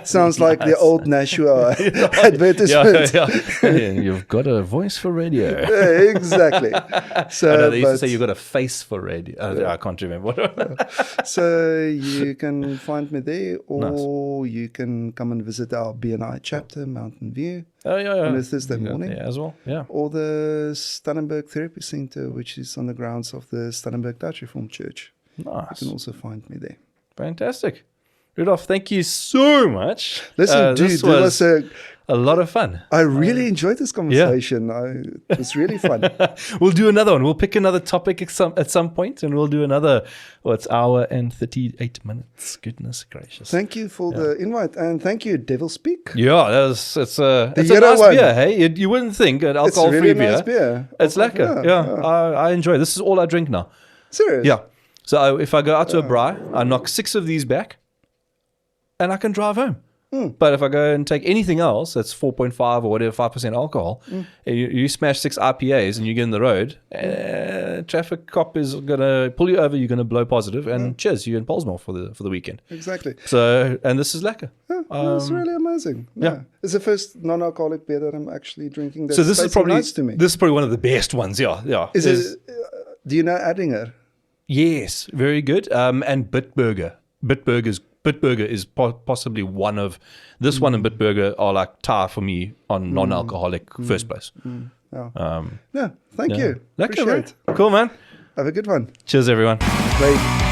Sounds like the old Nashua advertisement. Yeah, you've got a voice for radio. Exactly. So they used to say you've got a face for radio. I can't remember. So you can find me there, or you can come and visit our BNI chapter, Mountain View. On a Thursday morning. Yeah, as well. Yeah. Or the Stellenberg Therapy Center, which is on the grounds of the Stellenberg Dutch Reformed Church. Nice. You can also find me there. Fantastic. Rudolph, thank you so much. Listen, dude, it was a lot of fun. I really enjoyed this conversation. It was really fun. We'll do another one. We'll pick another topic at some point, and we'll do another, it's hour and 38 minutes. Goodness gracious. Thank you for the invite, and thank you, Devil Speak. Yeah, it's a nice beer, hey? You wouldn't think an alcohol-free beer. Nice beer. It's lekker. I enjoy it. This is all I drink now. Serious? Yeah. So if I go out to a braai, I knock 6 of these back, and I can drive home. But if I go and take anything else that's 4.5 or whatever, 5% alcohol, you smash 6 IPAs and you get in the road, traffic cop is going to pull you over, you're going to blow positive, and cheers, you're in Polsmore for the weekend. Exactly. So, and this is lekker. It's really amazing. Yeah. It's the first non-alcoholic beer that I'm actually drinking. So this is probably nice to me. This is probably one of the best ones, yeah. Is it, do you know Addinger? Yes, very good. And Bitburger. Bitburger is possibly one of, this one and Bitburger are like tie for me on non-alcoholic first place. Thank you. Lekker, appreciate it. Cool, man. Have a good one. Cheers, everyone. Bye.